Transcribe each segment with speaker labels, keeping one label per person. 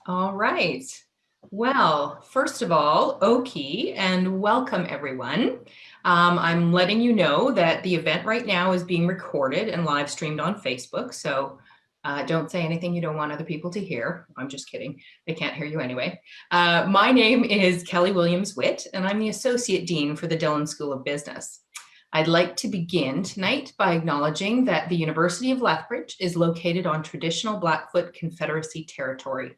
Speaker 1: All right. Well, first of all, Oki, and welcome everyone. I'm letting you know that the event right now is being recorded and live streamed on Facebook. So don't say anything you don't want other people to hear. I'm just kidding. They can't hear you anyway. My name is Kelly Williams-Witt, and I'm the Associate Dean for the Dillon School of Business. I'd like to begin tonight by acknowledging that the University of Lethbridge is located on traditional Blackfoot Confederacy territory.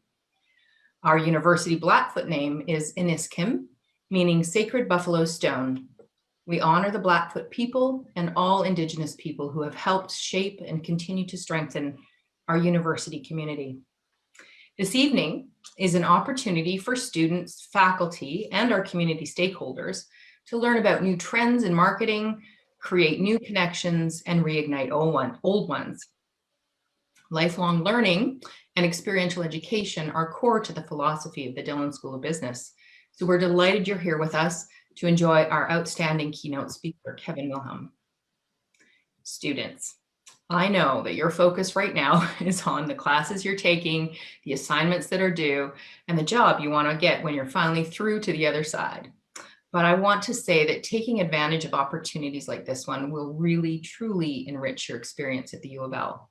Speaker 1: Our university Blackfoot name is Iniskim, meaning sacred buffalo stone. We honor the Blackfoot people and all Indigenous people who have helped shape and continue to strengthen our university community. This evening is an opportunity for students, faculty, and our community stakeholders to learn about new trends in marketing, create new connections, and reignite old ones. Lifelong learning and experiential education are core to the philosophy of the Dillon School of Business. So we're delighted you're here with us to enjoy our outstanding keynote speaker, Kevin Wilhelm. Students, I know that your focus right now is on the classes you're taking, the assignments that are due, and the job you want to get when you're finally through to the other side. But I want to say that taking advantage of opportunities like this one will really, truly enrich your experience at the U of L.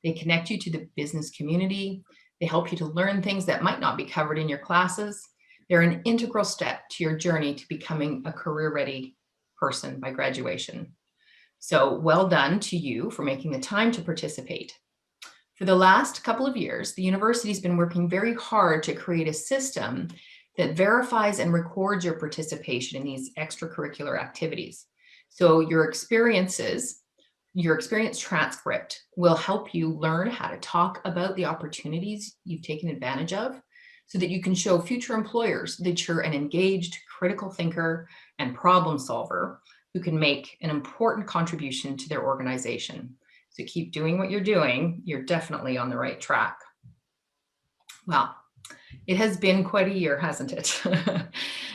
Speaker 1: They connect you to the business community. They help you to learn things that might not be covered in your classes. They're an integral step to your journey to becoming a career-ready person by graduation. So well done to you for making the time to participate. For the last couple of years, the university's been working very hard to create a system that verifies and records your participation in these extracurricular activities. So your experience transcript will help you learn how to talk about the opportunities you've taken advantage of so that you can show future employers that you're an engaged, critical thinker and problem solver who can make an important contribution to their organization. So keep doing what you're doing. You're definitely on the right track. Well, it has been quite a year, hasn't it?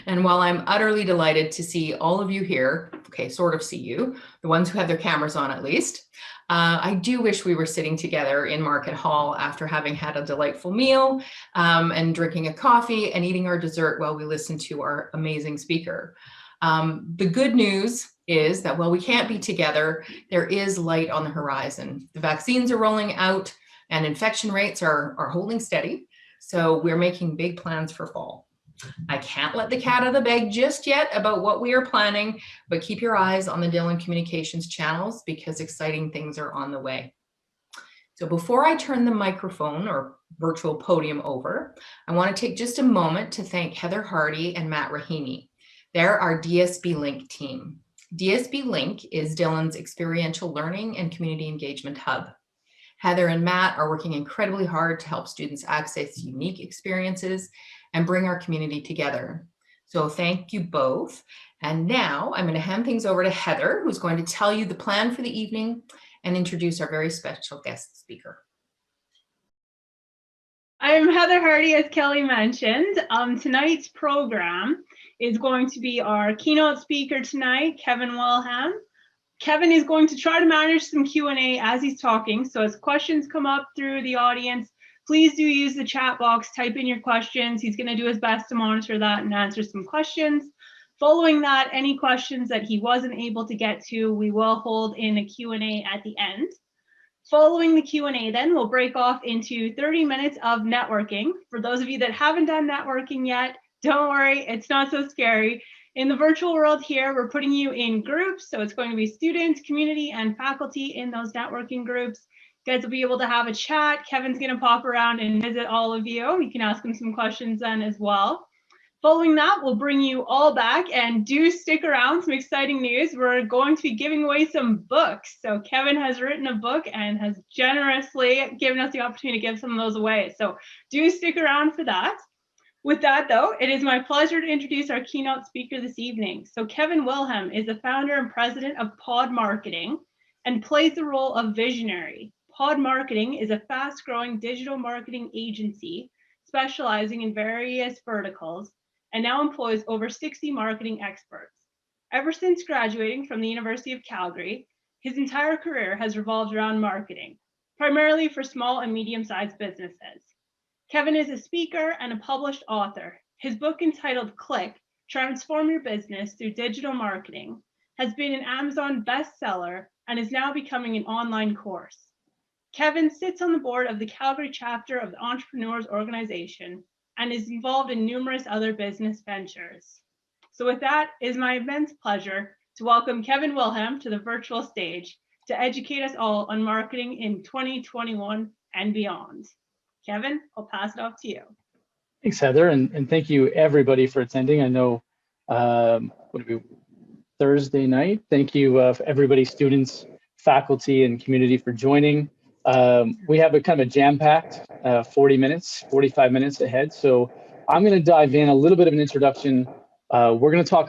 Speaker 1: And while I'm utterly delighted to see all of you here, okay, sort of see you, the ones who have their cameras on at least, I do wish we were sitting together in Market Hall after having had a delightful meal and drinking a coffee and eating our dessert while we listen to our amazing speaker. The good news is that while we can't be together, there is light on the horizon. The vaccines are rolling out and infection rates are holding steady. So we're making big plans for fall. I can't let the cat out of the bag just yet about what we are planning, but keep your eyes on the Dillon Communications channels because exciting things are on the way. So before I turn the microphone or virtual podium over, I want to take just a moment to thank Heather Hardy and Matt Rahimi. They're our DSB Link team. DSB Link is Dillon's experiential learning and community engagement hub. Heather and Matt are working incredibly hard to help students access unique experiences and bring our community together. So thank you both. And now I'm going to hand things over to Heather, who's going to tell you the plan for the evening and introduce our very special guest speaker.
Speaker 2: I'm Heather Hardy, as Kelly mentioned. Tonight's program is going to be our keynote speaker tonight, Kevin Wilhelm. Kevin is going to try to manage some Q&A as he's talking. So as questions come up through the audience, please do use the chat box, type in your questions. He's going to do his best to monitor that and answer some questions. Following that, any questions that he wasn't able to get to, we will hold in a Q&A at the end. Following the Q&A, then we'll break off into 30 minutes of networking. For those of you that haven't done networking yet, don't worry, it's not so scary. In the virtual world here, we're putting you in groups. So it's going to be students, community, and faculty in those networking groups. You guys will be able to have a chat. Kevin's going to pop around and visit all of you. You can ask him some questions then as well. Following that, we'll bring you all back, and do stick around. Some exciting news. We're going to be giving away some books. So Kevin has written a book and has generously given us the opportunity to give some of those away. So do stick around for that. With that, though, it is my pleasure to introduce our keynote speaker this evening. So Kevin Wilhelm is the founder and president of Pod Marketing and plays the role of visionary. Pod Marketing is a fast-growing digital marketing agency specializing in various verticals and now employs over 60 marketing experts. Ever since graduating from the University of Calgary, his entire career has revolved around marketing, primarily for small and medium-sized businesses. Kevin is a speaker and a published author. His book entitled Click, Transform Your Business Through Digital Marketing has been an Amazon bestseller and is now becoming an online course. Kevin sits on the board of the Calgary chapter of the Entrepreneurs Organization and is involved in numerous other business ventures. So with that, it is my immense pleasure to welcome Kevin Wilhelm to the virtual stage to educate us all on marketing in 2021 and beyond. Kevin, I'll pass it off to you.
Speaker 3: Thanks, Heather, and thank you everybody for attending. I know Thursday night. Thank you everybody, students, faculty, and community for joining. We have a kind of a jam-packed 45 minutes ahead. So I'm going to dive in a little bit of an introduction. We're going to talk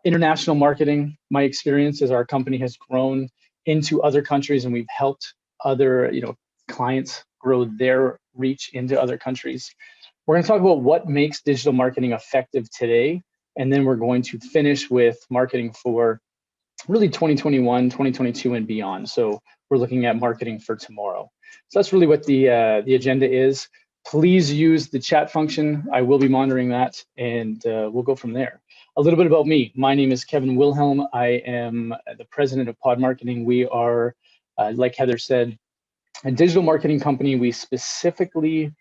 Speaker 3: international marketing, my experience as our company has grown into other countries and we've helped other clients grow their reach into other countries. We're going to talk about what makes digital marketing effective today. And then we're going to finish with marketing for really 2021, 2022 and beyond. So we're looking at marketing for tomorrow. So that's really what the agenda is. Please use the chat function. I will be monitoring that and we'll go from there. A little bit about me. My name is Kevin Wilhelm. I am the president of Pod Marketing. We are, like Heather said, a digital marketing company. We specifically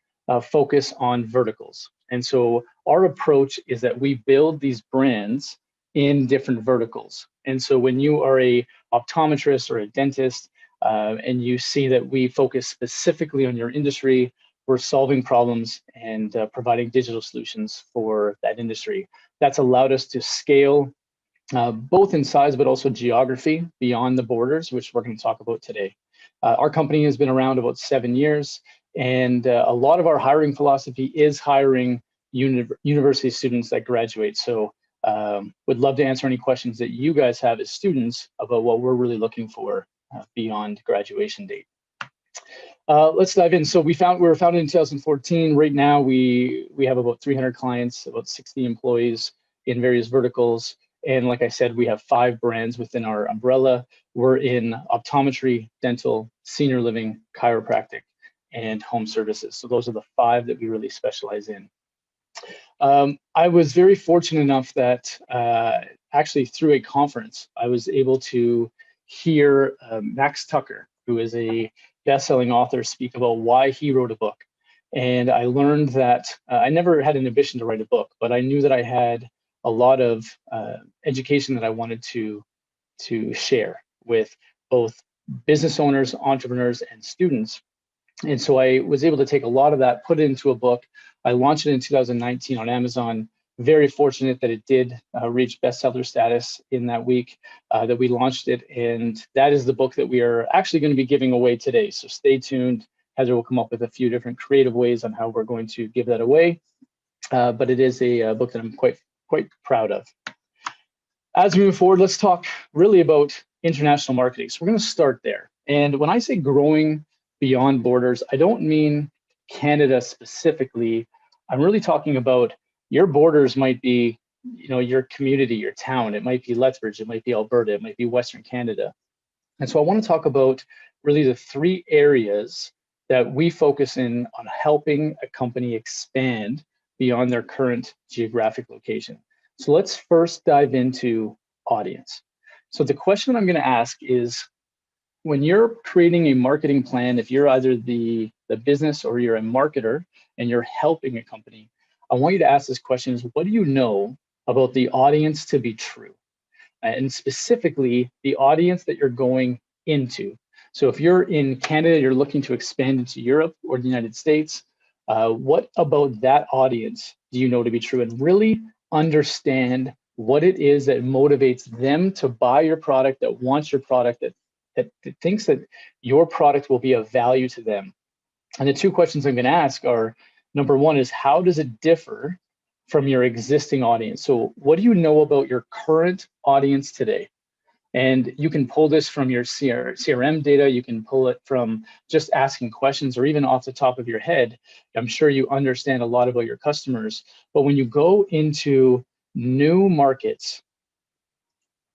Speaker 3: focus on verticals. And so our approach is that we build these brands in different verticals. And so when you are a optometrist or a dentist and you see that we focus specifically on your industry, we're solving problems and providing digital solutions for that industry. That's allowed us to scale both in size, but also geography beyond the borders, which we're going to talk about today. Our company has been around about 7 years, and a lot of our hiring philosophy is hiring university students that graduate. So would love to answer any questions that you guys have as students about what we're really looking for beyond graduation date. Let's dive in. So we were founded in 2014. Right now, we have about 300 clients, about 60 employees in various verticals. And like I said, we have 5 brands within our umbrella. We're in optometry, dental, senior living, chiropractic, and home services. So those are the 5 that we really specialize in. I was very fortunate enough that actually through a conference, I was able to hear Max Tucker, who is a best-selling author, speak about why he wrote a book. And I learned that I never had an ambition to write a book, but I knew that I had a lot of education that I wanted to share with both business owners, entrepreneurs, and students. And so I was able to take a lot of that, put it into a book. I launched it in 2019 on Amazon. Very fortunate that it did reach bestseller status in that week that we launched it. And that is the book that we are actually going to be giving away today. So stay tuned. Heather will come up with a few different creative ways on how we're going to give that away. But it is a book that I'm quite proud of. As we move forward, let's talk really about international marketing. So we're going to start there. And when I say growing beyond borders, I don't mean Canada specifically. I'm really talking about your borders might be, your community, your town. It might be Lethbridge, it might be Alberta, it might be Western Canada. And so I want to talk about really the 3 areas that we focus in on helping a company expand beyond their current geographic location. So let's first dive into audience. So the question I'm going to ask is, when you're creating a marketing plan, if you're either the business or you're a marketer and you're helping a company, I want you to ask this question: is what do you know about the audience to be true? And specifically the audience that you're going into. So if you're in Canada, you're looking to expand into Europe or the United States, what about that audience do you know to be true? And really understand what it is that motivates them to buy your product, that wants your product, that thinks that your product will be of value to them. And the 2 questions I'm going to ask are, number 1 is, how does it differ from your existing audience? So what do you know about your current audience today? And you can pull this from your CRM data, you can pull it from just asking questions, or even off the top of your head. I'm sure you understand a lot about your customers, but when you go into new markets,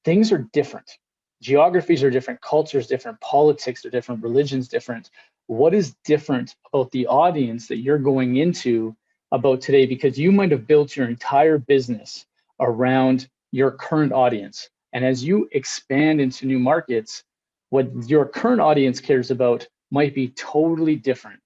Speaker 3: things are different. Geographies are different, cultures different, politics are different, religions different. what is different about the audience that you're going into about today, because you might have built your entire business around your current audience. And as you expand into new markets, what your current audience cares about might be totally different.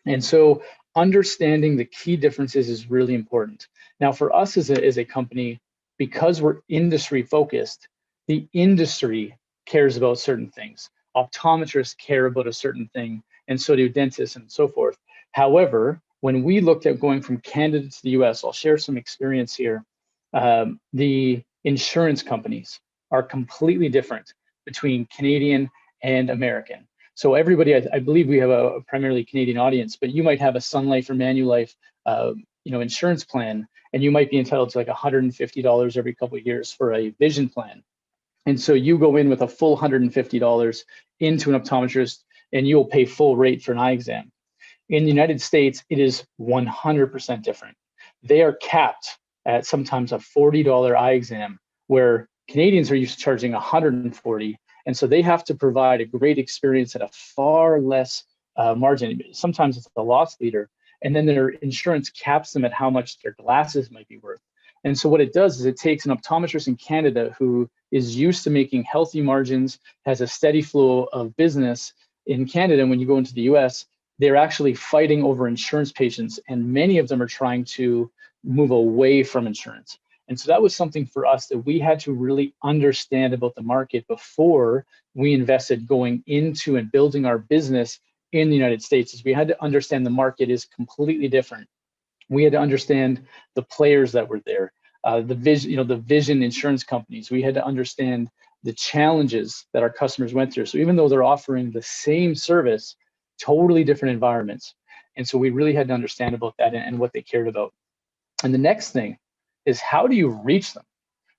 Speaker 3: And so understanding the key differences is really important. Now, for us as a company, because we're industry focused, the industry cares about certain things. Optometrists care about a certain thing, and so do dentists and so forth. However, when we looked at going from Canada to the US, I'll share some experience here. The insurance companies are completely different between Canadian and American. So everybody, I believe we have a primarily Canadian audience, but you might have a Sun Life or Manulife, insurance plan, and you might be entitled to like $150 every couple of years for a vision plan. And so you go in with a full $150 into an optometrist, and you'll pay full rate for an eye exam. In the United States, it is 100% different. They are capped at sometimes a $40 eye exam, where Canadians are used to charging $140. And so they have to provide a great experience at a far less margin. Sometimes it's a loss leader. And then their insurance caps them at how much their glasses might be worth. And so what it does is it takes an optometrist in Canada who is used to making healthy margins, has a steady flow of business in Canada. And when you go into the US, they're actually fighting over insurance patients. And many of them are trying to move away from insurance. And so that was something for us that we had to really understand about the market before we invested going into and building our business in the United States. Is we had to understand the market is completely different. We had to understand the players that were there, the vision insurance companies. We had to understand the challenges that our customers went through. So even though they're offering the same service, totally different environments. And so we really had to understand about that and what they cared about. And the next thing is, how do you reach them?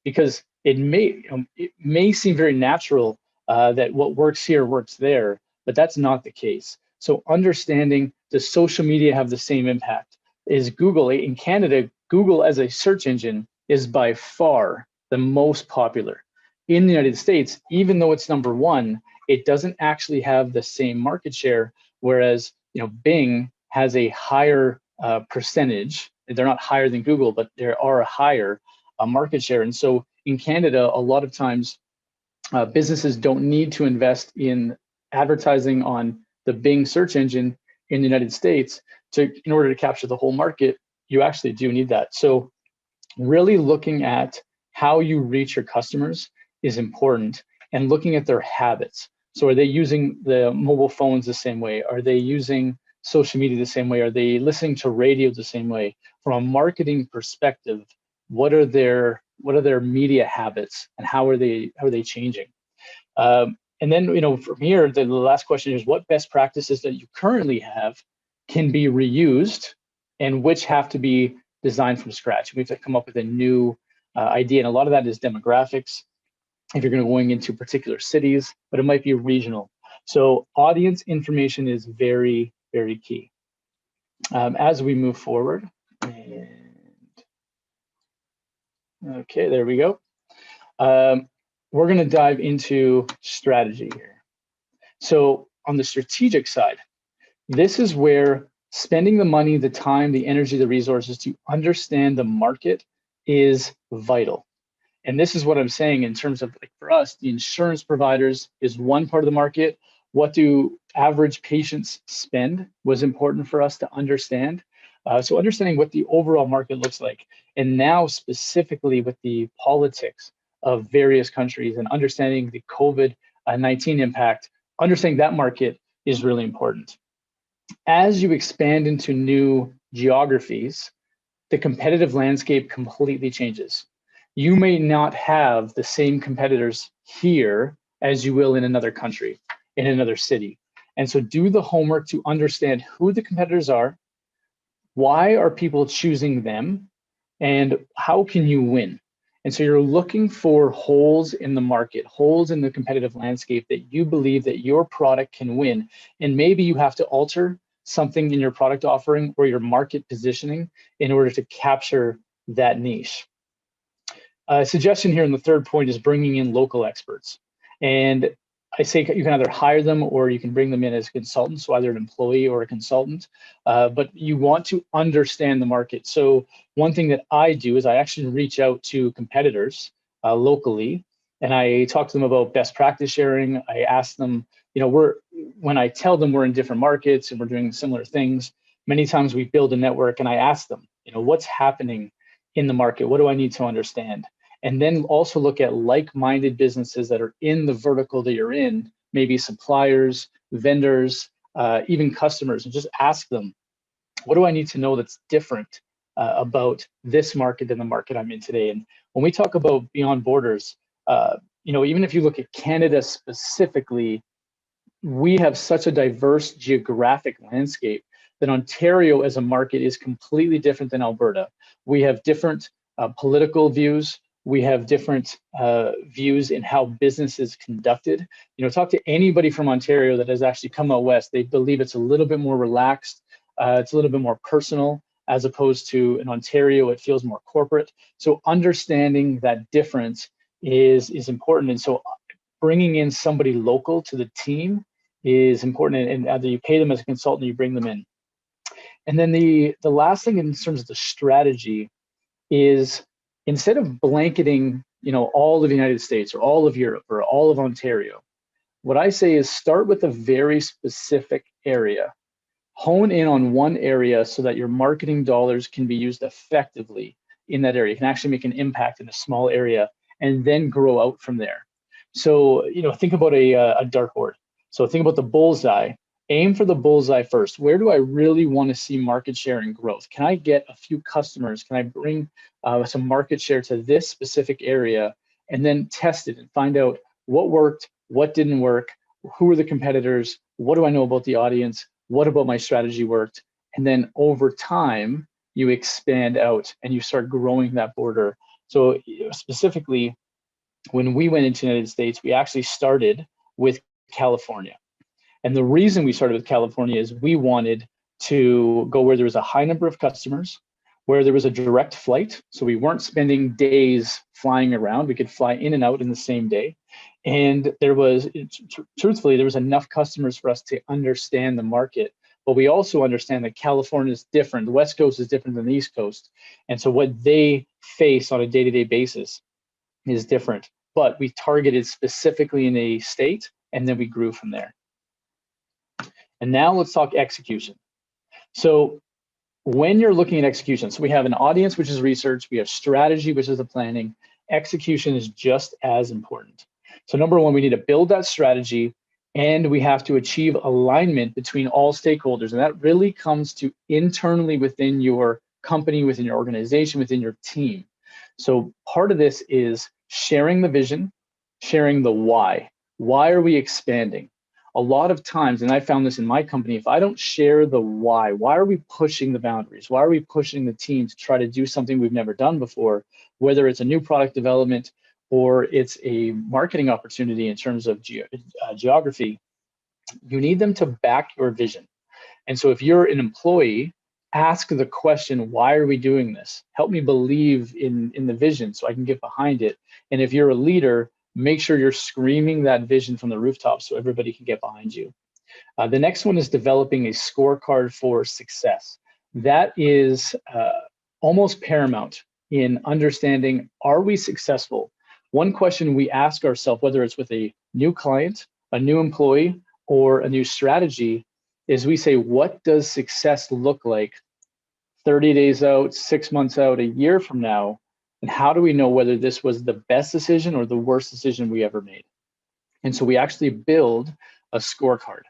Speaker 3: Because it may seem very natural that what works here works there, but that's not the case. So understanding, does social media have the same impact? Is Google, in Canada, Google as a search engine is by far the most popular. In the United States, even though it's number one, it doesn't actually have the same market share, whereas Bing has a higher percentage. They're not higher than Google, but there are a higher market share. And so in Canada, a lot of times businesses don't need to invest in advertising on the Bing search engine in the United States in order to capture the whole market. You actually do need that. So really looking at how you reach your customers is important, and looking at their habits. So are they using the mobile phones the same way? Are they using social media the same way? Are they listening to radio the same way? From a marketing perspective, what are their media habits, and how are they changing? And then from here, the last question is, what best practices that you currently have can be reused, and which have to be designed from scratch? We have to come up with a new idea, and a lot of that is demographics, if you're going into particular cities, but it might be regional. So audience information is very, very key. As we move forward, okay, there we go. We're going to dive into strategy here. So on the strategic side, this is where spending the money, the time, the energy, the resources to understand the market is vital. And this is what I'm saying in terms of, like, for us, the insurance providers is one part of the market. What do average patients spend was important for us to understand. So understanding what the overall market looks like, and now specifically with the politics of various countries and understanding the COVID-19 impact, understanding that market is really important. As you expand into new geographies, the competitive landscape completely changes. You may not have the same competitors here as you will in another country, in another city. And so do the homework to understand who the competitors are, why are people choosing them, and how can you win? And so you're looking for holes in the market, holes in the competitive landscape that you believe that your product can win. And maybe you have to alter something in your product offering or your market positioning in order to capture that niche. A suggestion here in the third point is bringing in local experts. And I say you can either hire them or you can bring them in as a consultant, so either an employee or a consultant, but you want to understand the market. So one thing that I do is I actually reach out to competitors locally, and I talk to them about best practice sharing. I ask them, when I tell them we're in different markets and we're doing similar things, many times we build a network and I ask them, what's happening in the market? What do I need to understand? And then also look at like-minded businesses that are in the vertical that you're in, maybe suppliers, vendors, even customers, and just ask them, what do I need to know that's different about this market than the market I'm in today? And when we talk about beyond borders, even if you look at Canada specifically, we have such a diverse geographic landscape that Ontario as a market is completely different than Alberta. We have different political views. We have different views in how business is conducted. Talk to anybody from Ontario that has actually come out west. They believe it's a little bit more relaxed. It's a little bit more personal, as opposed to in Ontario, it feels more corporate. So understanding that difference is important. And so bringing in somebody local to the team is important. And either you pay them as a consultant or you bring them in. And then the last thing in terms of the strategy is, instead of blanketing, all of the United States or all of Europe or all of Ontario, what I say is start with a very specific area. Hone in on one area so that your marketing dollars can be used effectively in that area. You can actually make an impact in a small area and then grow out from there. So, think about a dartboard. So think about the bullseye. Aim for the bullseye first. Where do I really want to see market share and growth? Can I get a few customers? Can I bring some market share to this specific area, and then test it and find out what worked, what didn't work, who are the competitors, what do I know about the audience, what about my strategy worked? And then over time, you expand out and you start growing that border. So specifically, when we went into the United States, we actually started with California. And the reason we started with California is we wanted to go where there was a high number of customers, where there was a direct flight. So we weren't spending days flying around. We could fly in and out in the same day. And truthfully, there was enough customers for us to understand the market. But we also understand that California is different. The West Coast is different than the East Coast. And so what they face on a day-to-day basis is different. But we targeted specifically in a state, and then we grew from there. And now let's talk execution. So when you're looking at execution, so we have an audience, which is research, we have strategy, which is the planning. Execution is just as important. So number one, we need to build that strategy, and we have to achieve alignment between all stakeholders. And that really comes to internally within your company, within your organization, within your team. So part of this is sharing the vision, sharing the why. Why are we expanding? A lot of times, and I found this in my company, if I don't share the why are we pushing the boundaries? Why are we pushing the team to try to do something we've never done before, whether it's a new product development or it's a marketing opportunity in terms of geography? You need them to back your vision. And so if you're an employee, ask the question, why are we doing this? Help me believe in the vision so I can get behind it. And if you're a leader, make sure you're screaming that vision from the rooftop so everybody can get behind you. The next one is developing a scorecard for success. That is almost paramount in understanding, are we successful? One question we ask ourselves, whether it's with a new client, a new employee, or a new strategy, is we say, what does success look like 30 days out, 6 months out, a year from now? And how do we know whether this was the best decision or the worst decision we ever made? And so we actually build a scorecard.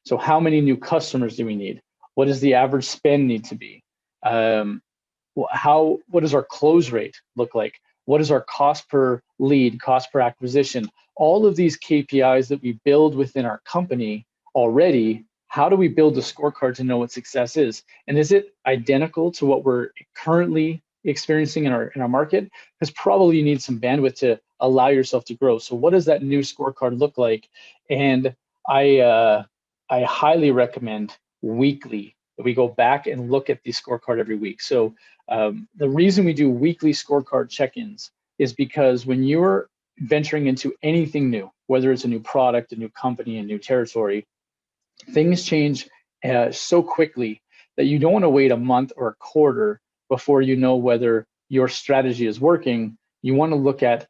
Speaker 3: So how many new customers do we need? What does the average spend need to be? What does our close rate look like? What is our cost per lead, cost per acquisition? All of these KPIs that we build within our company already, how do we build a scorecard to know what success is? And is it identical to what we're currently experiencing in our market? Because probably you need some bandwidth to allow yourself to grow. So what does that new scorecard look like? And I highly recommend weekly that we go back and look at the scorecard every week. So the reason we do weekly scorecard check-ins is because when you're venturing into anything new, whether it's a new product, a new company, a new territory, things change so quickly that you don't want to wait a month or a quarter before you know whether your strategy is working. You want to look at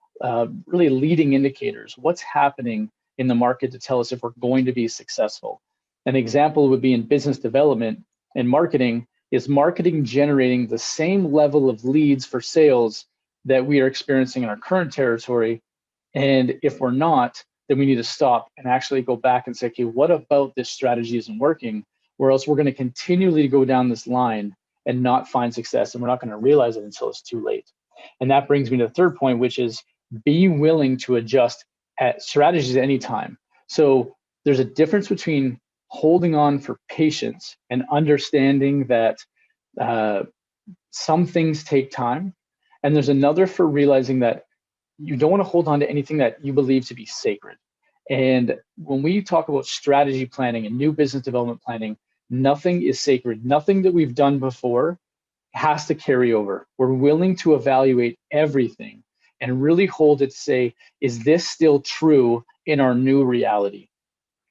Speaker 3: really leading indicators. What's happening in the market to tell us if we're going to be successful? An example would be in business development and marketing. Is marketing generating the same level of leads for sales that we are experiencing in our current territory? And if we're not, then we need to stop and actually go back and say, okay, what about this strategy isn't working? Or else we're going to continually go down this line and not find success, and we're not going to realize it until it's too late. And that brings me to the third point, which is be willing to adjust at strategies at any time. So there's a difference between holding on for patience and understanding that some things take time. And there's another for realizing that you don't want to hold on to anything that you believe to be sacred. And when we talk about strategy planning and new business development planning, nothing is sacred. Nothing that we've done before has to carry over. We're willing to evaluate everything and really hold it to say, is this still true in our new reality?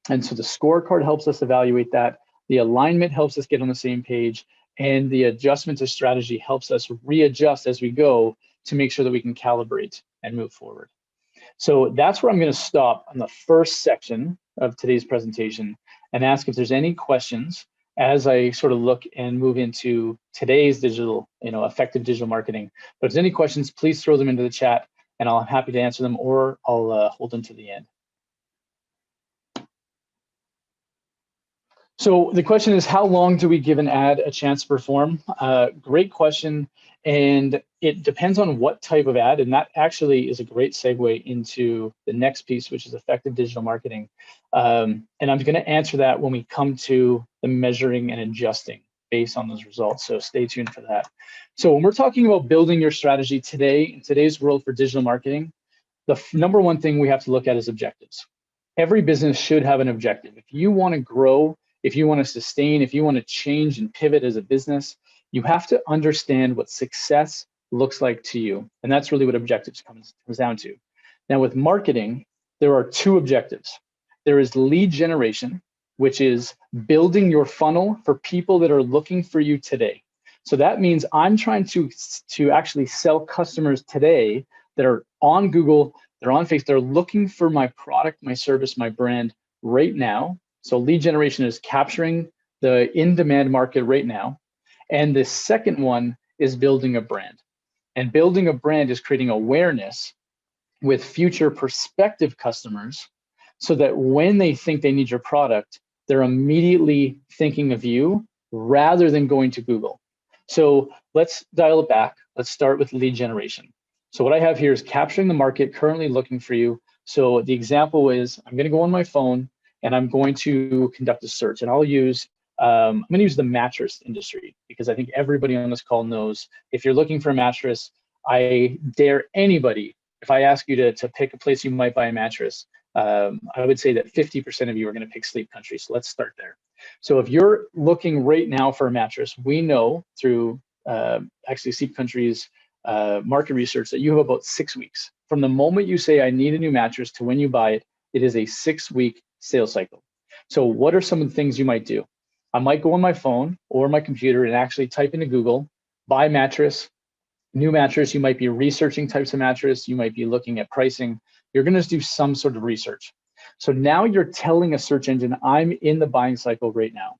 Speaker 3: And so the scorecard helps us evaluate that. The alignment helps us get on the same page. And the adjustment to strategy helps us readjust as we go to make sure that we can calibrate and move forward. So that's where I'm going to stop on the first section of today's presentation and ask if there's any questions as I sort of look and move into today's digital, effective digital marketing. But if there's any questions, please throw them into the chat and I'm happy to answer them, or I'll hold them to the end. So the question is, how long do we give an ad a chance to perform? Great question. And it depends on what type of ad. And that actually is a great segue into the next piece, which is effective digital marketing. And I'm going to answer that when we come to the measuring and adjusting based on those results. So stay tuned for that. So when we're talking about building your strategy today, in today's world for digital marketing, the number one thing we have to look at is objectives. Every business should have an objective. If you want to grow, if you want to sustain, if you want to change and pivot as a business, you have to understand what success looks like to you. And that's really what objectives comes down to. Now with marketing, there are two objectives. There is lead generation, which is building your funnel for people that are looking for you today. So that means I'm trying to actually sell customers today that are on Google, they're on Facebook, they're looking for my product, my service, my brand right now. So lead generation is capturing the in-demand market right now. And the second one is building a brand. And building a brand is creating awareness with future prospective customers so that when they think they need your product, they're immediately thinking of you rather than going to Google. So let's dial it back. Let's start with lead generation. So what I have here is capturing the market currently looking for you. So the example is I'm going to go on my phone and I'm going to conduct a search, and I'll use, I'm going to use the mattress industry because I think everybody on this call knows if you're looking for a mattress, I dare anybody, if I ask you to pick a place you might buy a mattress, I would say that 50% of you are going to pick Sleep Country. So let's start there. So if you're looking right now for a mattress, we know through actually Sleep Country's market research that you have about 6 weeks. From the moment you say, I need a new mattress to when you buy it, it is a 6-week sales cycle. So what are some of the things you might do? I might go on my phone or my computer and actually type into Google, buy mattress, new mattress. You might be researching types of mattress. You might be looking at pricing. You're going to do some sort of research. So now you're telling a search engine, I'm in the buying cycle right now.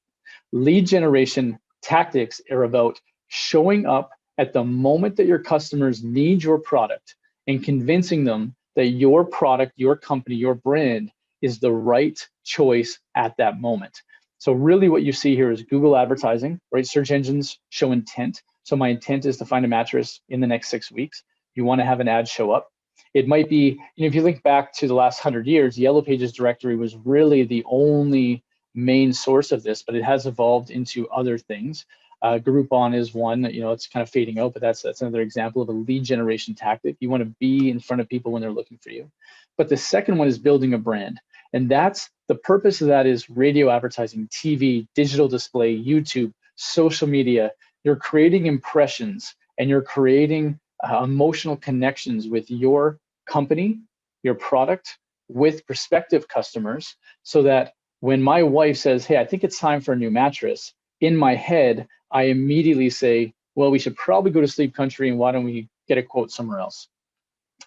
Speaker 3: Lead generation tactics are about showing up at the moment that your customers need your product and convincing them that your product, your company, your brand is the right choice at that moment. So really what you see here is Google advertising, right? Search engines show intent. So my intent is to find a mattress in the next 6 weeks. You want to have an ad show up. It might be, if you think back to the last 100 years, Yellow Pages directory was really the only main source of this, but it has evolved into other things. Groupon is one, it's kind of fading out, but that's another example of a lead generation tactic. You want to be in front of people when they're looking for you. But the second one is building a brand. And that's the purpose of that is radio advertising, TV, digital display, YouTube, social media. You're creating impressions and you're creating emotional connections with your company your product with prospective customers, so that when my wife says, hey, I think it's time for a new mattress, in my head, I immediately say, well, we should probably go to Sleep Country, and why don't we get a quote somewhere else?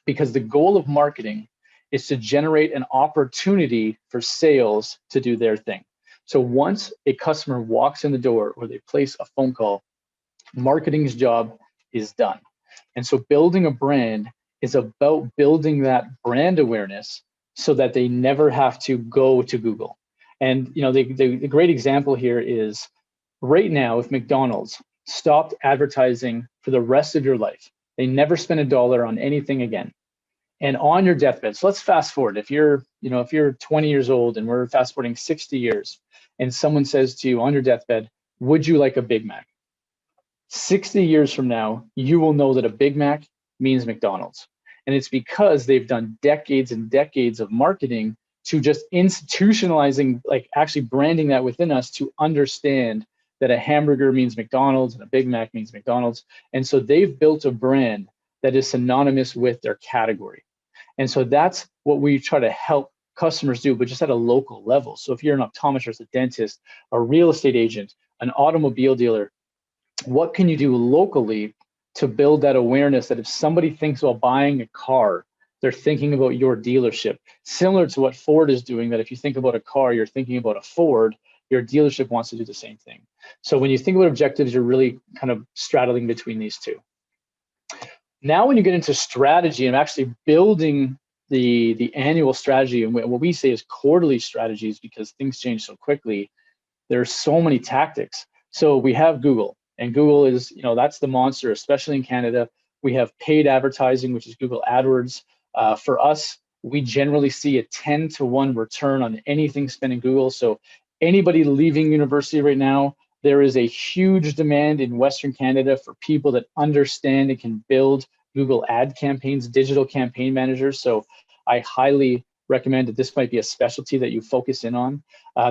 Speaker 3: Because the goal of marketing is to generate an opportunity for sales to do their thing. So once a customer walks in the door or they place a phone call, marketing's job is done. And so building a brand is about building that brand awareness so that they never have to go to Google. And the great example here is right now, if McDonald's stopped advertising for the rest of your life, they never spend $1 on anything again. And on your deathbed, so let's fast forward. If you're 20 years old and we're fast forwarding 60 years, and someone says to you on your deathbed, would you like a Big Mac? 60 years from now, you will know that a Big Mac means McDonald's. And it's because they've done decades and decades of marketing to just institutionalizing, like actually branding that within us to understand that a hamburger means McDonald's and a Big Mac means McDonald's. And so they've built a brand that is synonymous with their category. And so that's what we try to help customers do, but just at a local level. So if you're an optometrist, a dentist, a real estate agent, an automobile dealer, what can you do locally to build that awareness that if somebody thinks about buying a car, they're thinking about your dealership? Similar to what Ford is doing, that if you think about a car, you're thinking about a Ford, your dealership wants to do the same thing. So when you think about objectives, you're really kind of straddling between these two. Now, when you get into strategy and actually building the annual strategy, and what we say is quarterly strategies, because things change so quickly, there's so many tactics. So we have Google, and Google is, that's the monster, especially in Canada. We have paid advertising, which is Google AdWords. For us, we generally see a 10-to-1 return on anything spent in Google. So anybody leaving university right now, there is a huge demand in Western Canada for people that understand and can build Google ad campaigns, digital campaign managers. So I highly recommend that this might be a specialty that you focus in on.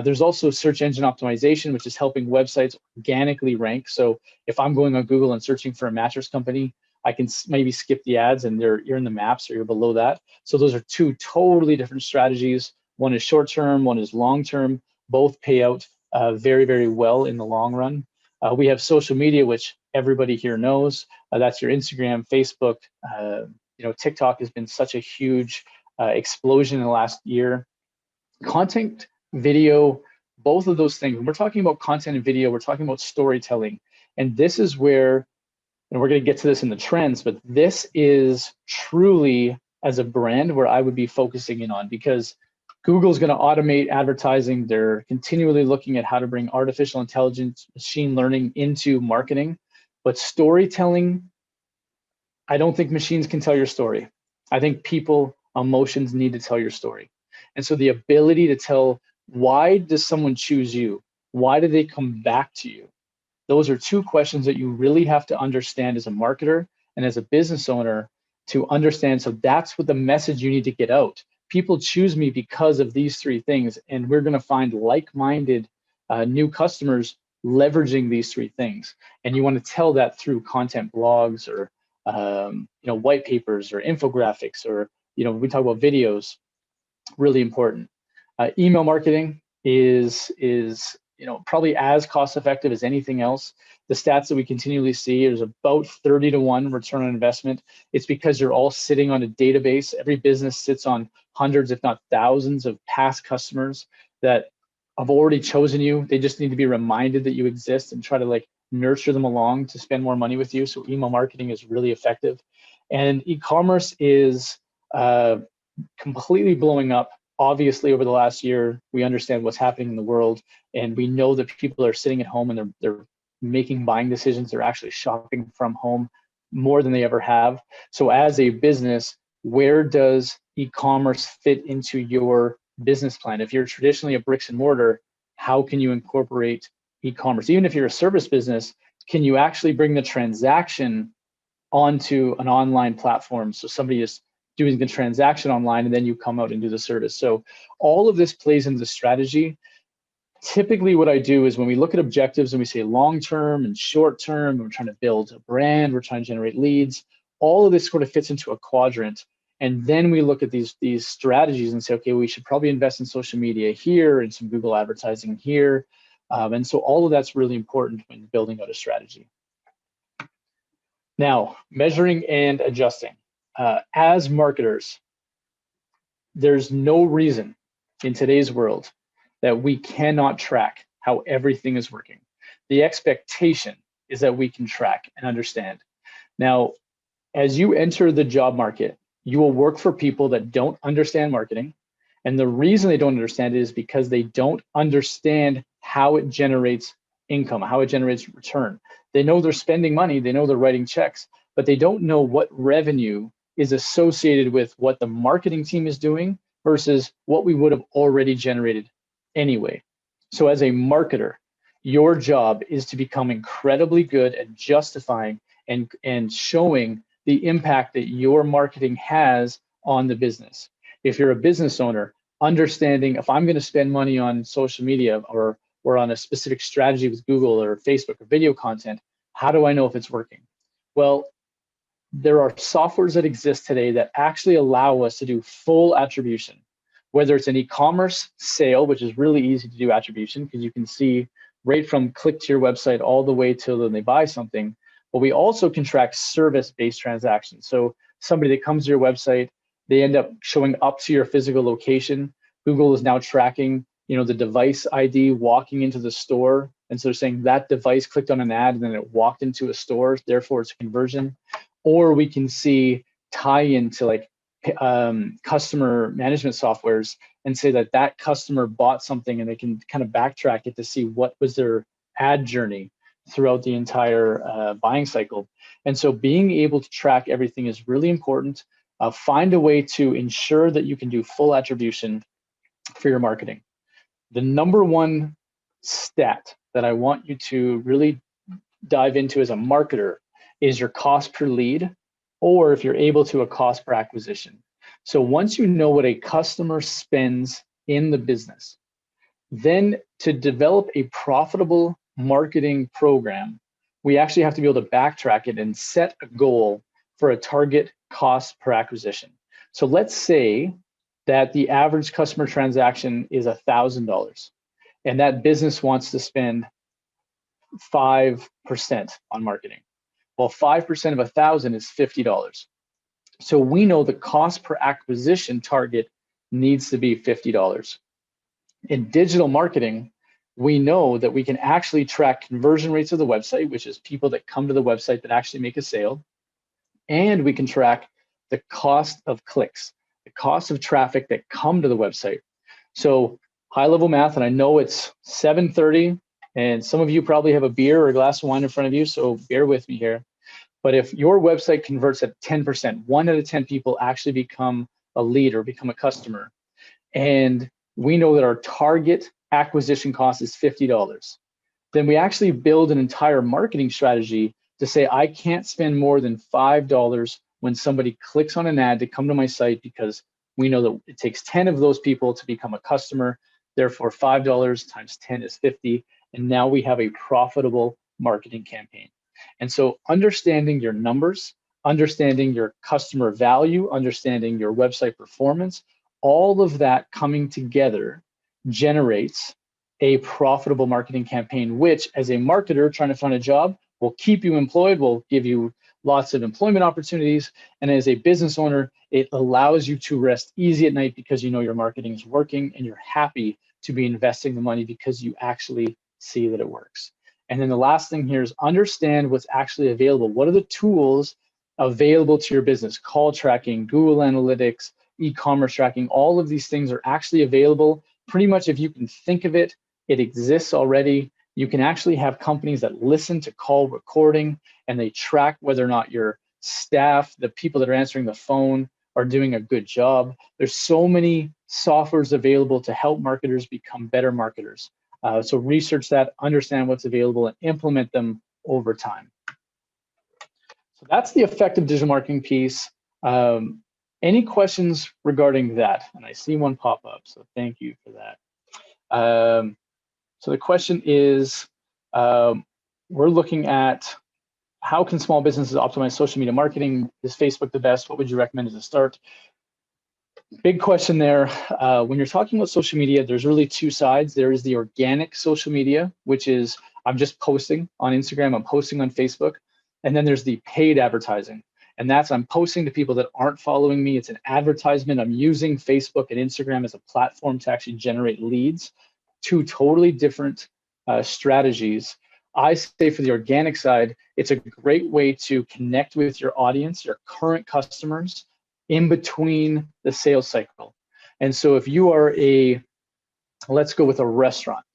Speaker 3: There's also search engine optimization, which is helping websites organically rank. So if I'm going on Google and searching for a mattress company, I can maybe skip the ads and you're in the maps or you're below that. So those are two totally different strategies. One is short-term, one is long-term. Both pay out very, very well in the long run. We have social media, which everybody here knows. That's your Instagram, Facebook. TikTok has been such a huge explosion in the last year. Content, video, both of those things. When we're talking about content and video, we're talking about storytelling. And this is where, and we're going to get to this in the trends, but this is truly, as a brand, where I would be focusing in on, because Google's going to automate advertising. They're continually looking at how to bring artificial intelligence, machine learning into marketing. But storytelling, I don't think machines can tell your story. I think people, emotions need to tell your story. And so the ability to tell, why does someone choose you? Why do they come back to you? Those are two questions that you really have to understand as a marketer and as a business owner to understand. So that's what the message you need to get out. People choose me because of these three things, and we're going to find like-minded new customers leveraging these three things. And you want to tell that through content blogs or white papers or infographics, or we talk about videos. Really important. Email marketing is probably as cost-effective as anything else. The stats that we continually see is about 30-to-1 return on investment. It's because you're all sitting on a database. Every business sits on hundreds, if not thousands, of past customers that have already chosen you. They just need to be reminded that you exist and try to nurture them along to spend more money with you. So email marketing is really effective. And e-commerce is completely blowing up. Obviously, over the last year, we understand what's happening in the world, and we know that people are sitting at home and they're making buying decisions. They're actually shopping from home more than they ever have. So as a business, where does e-commerce fit into your business plan? If you're traditionally a bricks and mortar, how can you incorporate e-commerce? Even if you're a service business, can you actually bring the transaction onto an online platform? So somebody is doing the transaction online and then you come out and do the service. So all of this plays into the strategy. Typically what I do is when we look at objectives and we say long-term and short-term, we're trying to build a brand, we're trying to generate leads, all of this sort of fits into a quadrant. And then we look at these strategies and say, okay, we should probably invest in social media here and some Google advertising here. And so all of that's really important when building out a strategy. Now, measuring and adjusting. As marketers, there's no reason in today's world that we cannot track how everything is working. The expectation is that we can track and understand. Now, as you enter the job market, you will work for people that don't understand marketing. And the reason they don't understand it is because they don't understand how it generates income, how it generates return. They know they're spending money, they know they're writing checks, but they don't know what revenue is associated with what the marketing team is doing versus what we would have already generated anyway. So as a marketer, your job is to become incredibly good at justifying and showing the impact that your marketing has on the business. If you're a business owner, understanding if I'm going to spend money on social media or on a specific strategy with Google or Facebook or video content, how do I know if it's working? Well, there are softwares that exist today that actually allow us to do full attribution, whether it's an e-commerce sale, which is really easy to do attribution because you can see right from click to your website all the way till when they buy something. But we also can track service-based transactions. So somebody that comes to your website, they end up showing up to your physical location. Google is now tracking, the device ID walking into the store. And so they're saying that device clicked on an ad and then it walked into a store, therefore it's a conversion. Or we can see tie into like customer management softwares and say that customer bought something, and they can kind of backtrack it to see what was their ad journey throughout the entire buying cycle. And so being able to track everything is really important. Find a way to ensure that you can do full attribution for your marketing. The number one stat that I want you to really dive into as a marketer is your cost per lead, or if you're able to, a cost per acquisition. So once you know what a customer spends in the business, then to develop a profitable marketing program, we actually have to be able to backtrack it and set a goal for a target cost per acquisition. So let's say that the average customer transaction is $1,000 and that business wants to spend 5% on marketing. Well, 5% of 1,000 is $50. So we know the cost per acquisition target needs to be $50. In digital marketing, we know that we can actually track conversion rates of the website, which is people that come to the website that actually make a sale. And we can track the cost of clicks, the cost of traffic that come to the website. So high level math, and I know it's 7:30, and some of you probably have a beer or a glass of wine in front of you, so bear with me here. But if your website converts at 10%, 1 out of 10 people actually become a lead or become a customer, and we know that our target acquisition cost is $50, then we actually build an entire marketing strategy to say, I can't spend more than $5 when somebody clicks on an ad to come to my site, because we know that it takes 10 of those people to become a customer. Therefore, $5 times 10 is 50. And now we have a profitable marketing campaign. And so understanding your numbers, understanding your customer value, understanding your website performance, all of that coming together generates a profitable marketing campaign, which as a marketer trying to find a job will keep you employed, will give you lots of employment opportunities. And as a business owner, it allows you to rest easy at night because you know your marketing is working and you're happy to be investing the money because you actually see that it works. And then the last thing here is understand what's actually available. What are the tools available to your business? Call tracking, Google Analytics, e-commerce tracking, all of these things are actually available. Pretty much if you can think of it, it exists already. You can actually have companies that listen to call recording and they track whether or not your staff, the people that are answering the phone, are doing a good job. There's so many softwares available to help marketers become better marketers. So research that, understand what's available, and implement them over time. So that's the effective digital marketing piece. Any questions regarding that? And I see one pop up, so thank you for that. So the question is, we're looking at how can small businesses optimize social media marketing? Is Facebook the best? What would you recommend as a start? big question there. When you're talking about social media, there's really two sides. There is the organic social media, which is I'm just posting on Instagram, I'm posting on Facebook. And then there's the paid advertising. And that's I'm posting to people that aren't following me. It's an advertisement. I'm using Facebook and Instagram as a platform to actually generate leads. Two totally different strategies. I say for the organic side, it's a great way to connect with your audience, your current customers, in between the sales cycle. And so if you are let's go with a restaurant,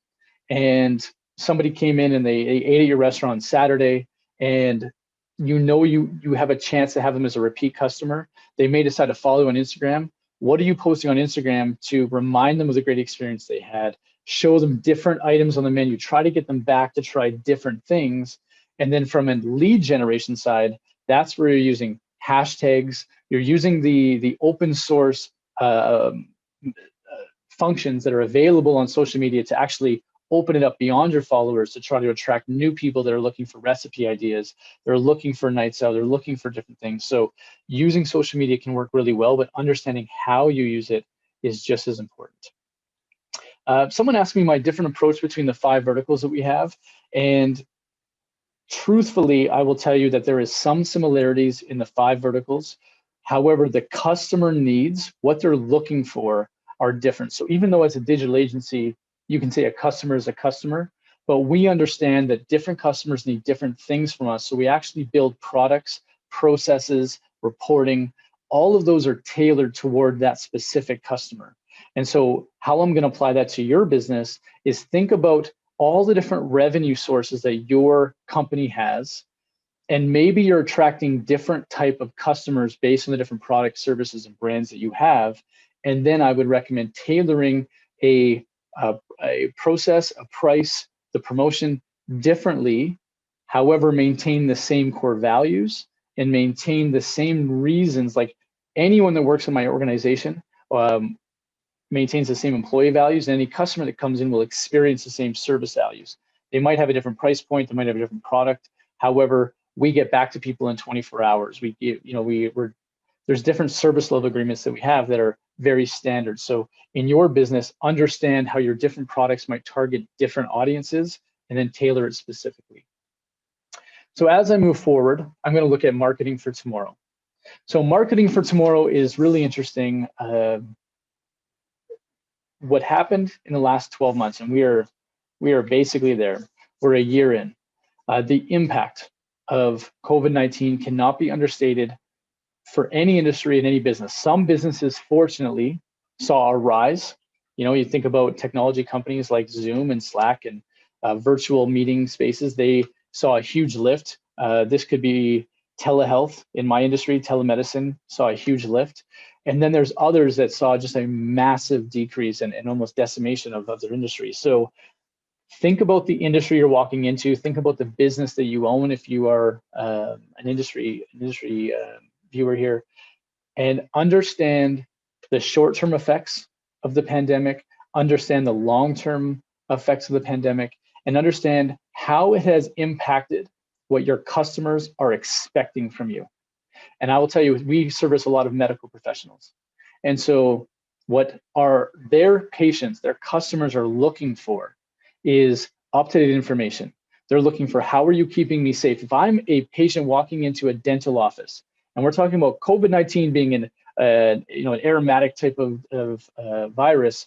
Speaker 3: and somebody came in and they ate at your restaurant on Saturday, and you have a chance to have them as a repeat customer, they may decide to follow you on Instagram. What are you posting on Instagram to remind them of the great experience they had? Show them different items on the menu, try to get them back to try different things. And then from a lead generation side, that's where you're using hashtags, you're using the open source functions that are available on social media to actually open it up beyond your followers to try to attract new people that are looking for recipe ideas, they're looking for nights out, they're looking for different things. So using social media can work really well, but understanding how you use it is just as important. Someone asked me my different approach between the 5 verticals that we have, and truthfully, I will tell you that there is some similarities in the 5 verticals. However, the customer needs, what they're looking for, are different. So even though it's a digital agency, you can say a customer is a customer, but we understand that different customers need different things from us. So we actually build products, processes, reporting, all of those are tailored toward that specific customer. And so how I'm going to apply that to your business is think about all the different revenue sources that your company has, and maybe you're attracting different type of customers based on the different products, services, and brands that you have. And then I would recommend tailoring a process, a price, the promotion differently, however, maintain the same core values and maintain the same reasons. Like anyone that works in my organization maintains the same employee values, and any customer that comes in will experience the same service values. They might have a different price point, they might have a different product. However, we get back to people in 24 hours. There's different service level agreements that we have that are very standard. So in your business, understand how your different products might target different audiences and then tailor it specifically. So as I move forward, I'm going to look at marketing for tomorrow. So marketing for tomorrow is really interesting. What happened in the last 12 months, and we are basically there. We're a year in. The impact of COVID-19 cannot be understated for any industry and any business. Some businesses, fortunately, saw a rise. You think about technology companies like Zoom and Slack and virtual meeting spaces, they saw a huge lift. This could be telehealth. In my industry, telemedicine saw a huge lift. And then there's others that saw just a massive decrease and almost decimation of their industry. So think about the industry you're walking into. Think about the business that you own if you are an industry viewer here, and understand the short-term effects of the pandemic, understand the long-term effects of the pandemic, and understand how it has impacted what your customers are expecting from you. And I will tell you, we service a lot of medical professionals. And so what their patients, their customers are looking for is up-to-date information. They're looking for, how are you keeping me safe? If I'm a patient walking into a dental office, and we're talking about COVID-19 being an aromatic type of virus,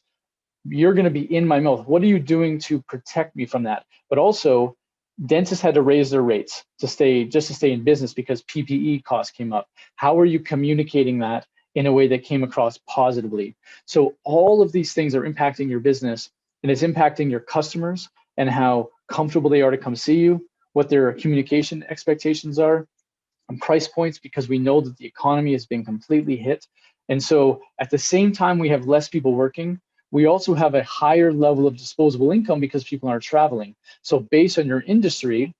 Speaker 3: you're going to be in my mouth. What are you doing to protect me from that? But also, dentists had to raise their rates to stay in business because PPE costs came up. How are you communicating that in a way that came across positively? So all of these things are impacting your business, and it's impacting your customers and how comfortable they are to come see you, what their communication expectations are, and price points, because we know that the economy has been completely hit. And so at the same time we have less people working, we also have a higher level of disposable income because people aren't traveling. So based on your industry,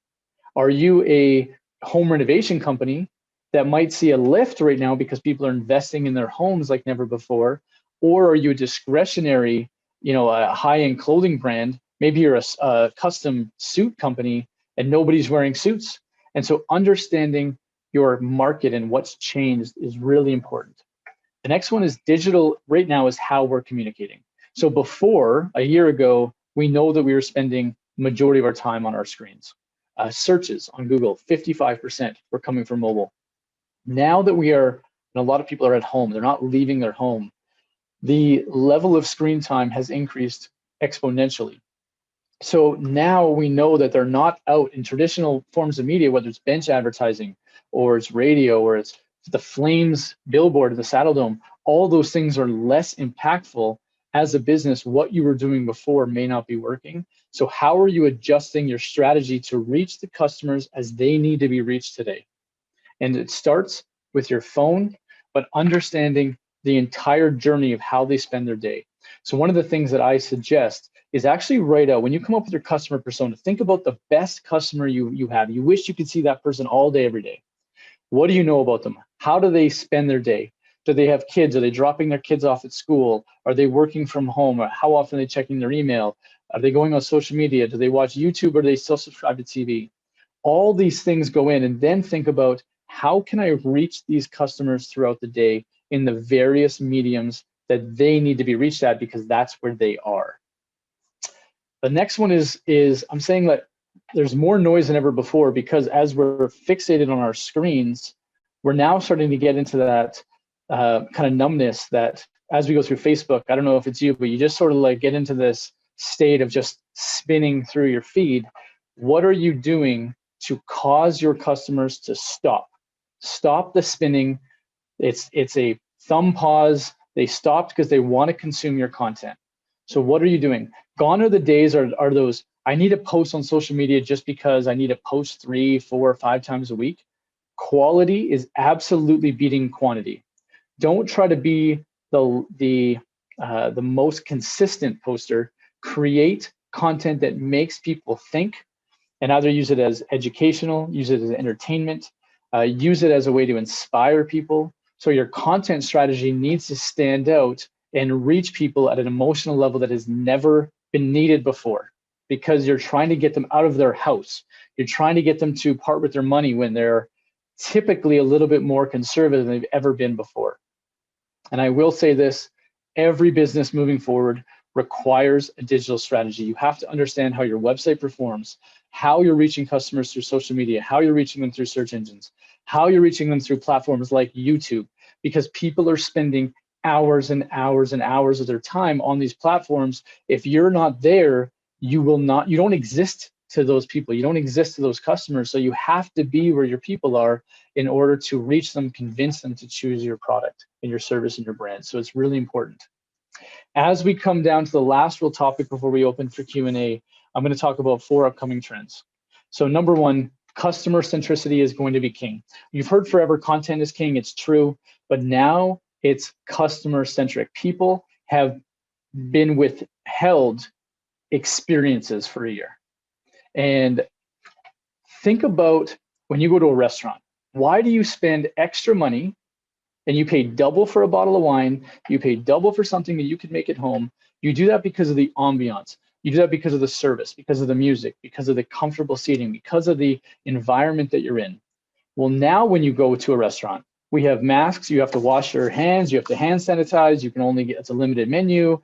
Speaker 3: are you a home renovation company that might see a lift right now because people are investing in their homes like never before? Or are you a discretionary, a high-end clothing brand? Maybe you're a custom suit company and nobody's wearing suits. And so understanding your market and what's changed is really important. The next one is digital right now is how we're communicating. So before, a year ago, we know that we were spending majority of our time on our screens. Searches on Google, 55% were coming from mobile. Now that we are, and a lot of people are at home, they're not leaving their home, the level of screen time has increased exponentially. So now we know that they're not out in traditional forms of media, whether it's bench advertising or it's radio or it's the Flames billboard, the Saddle Dome. All those things are less impactful as a business. What you were doing before may not be working. So how are you adjusting your strategy to reach the customers as they need to be reached today? And it starts with your phone, but understanding the entire journey of how they spend their day. So one of the things that I suggest is actually write out, when you come up with your customer persona, think about the best customer you have. You wish you could see that person all day, every day. What do you know about them? How do they spend their day? Do they have kids? Are they dropping their kids off at school? Are they working from home? Or how often are they checking their email? Are they going on social media? Do they watch YouTube or do they still subscribe to TV? All these things go in, and then think about, how can I reach these customers throughout the day in the various mediums that they need to be reached at, because that's where they are. The next one is I'm saying that there's more noise than ever before, because as we're fixated on our screens, we're now starting to get into that kind of numbness that as we go through Facebook, I don't know if it's you, but you just sort of like get into this state of just spinning through your feed. What are you doing to cause your customers to stop? Stop the spinning. It's a thumb pause. They stopped because they want to consume your content. So what are you doing? Gone are the days are those, I need to post on social media just because I need to post 3, 4, 5 times a week. Quality is absolutely beating quantity. Don't try to be the most consistent poster. Create content that makes people think, and either use it as educational, use it as entertainment, use it as a way to inspire people. So your content strategy needs to stand out and reach people at an emotional level that has never been needed before, because you're trying to get them out of their house. You're trying to get them to part with their money when they're typically a little bit more conservative than they've ever been before. And I will say this, every business moving forward requires a digital strategy. You have to understand how your website performs, how you're reaching customers through social media, how you're reaching them through search engines, how you're reaching them through platforms like YouTube, because people are spending hours and hours and hours of their time on these platforms. If you're not there, you don't exist to those people. You don't exist to those customers. So you have to be where your people are in order to reach them, convince them to choose your product and your service and your brand. So it's really important. As we come down to the last real topic before we open for Q&A, I'm going to talk about 4 upcoming trends. So number 1, customer centricity is going to be king. You've heard forever content is king, it's true, but now it's customer centric. People have been withheld experiences for a year. And think about when you go to a restaurant, why do you spend extra money and you pay double for a bottle of wine, you pay double for something that you could make at home? You do that because of the ambiance. You do that because of the service, because of the music, because of the comfortable seating, because of the environment that you're in. Well, now when you go to a restaurant, we have masks, you have to wash your hands, you have to hand sanitize, you can only get, it's a limited menu,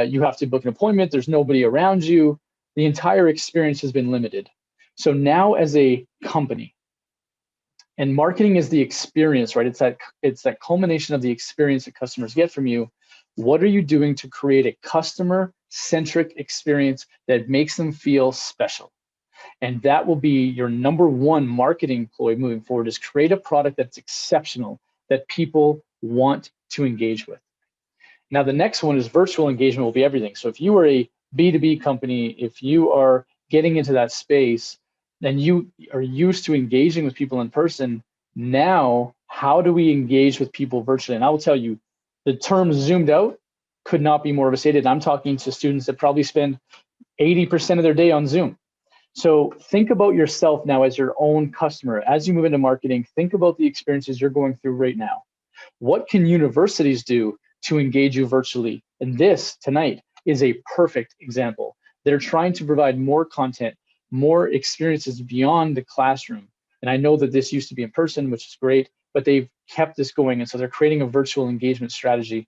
Speaker 3: you have to book an appointment, there's nobody around you. The entire experience has been limited. So now as a company, and marketing is the experience, right? It's that culmination of the experience that customers get from you. What are you doing to create a customer-centric experience that makes them feel special? And that will be your number 1 marketing ploy moving forward, is create a product that's exceptional, that people want to engage with. Now, the next one is virtual engagement will be everything. So if you are a B2B company, if you are getting into that space, then you are used to engaging with people in person. Now, how do we engage with people virtually? And I will tell you, the term zoomed out could not be more overstated. I'm talking to students that probably spend 80% of their day on Zoom. So think about yourself now as your own customer. As you move into marketing, think about the experiences you're going through right now. What can universities do to engage you virtually? And this tonight is a perfect example. They're trying to provide more content, more experiences beyond the classroom. And I know that this used to be in person, which is great, but they've kept this going. And so they're creating a virtual engagement strategy.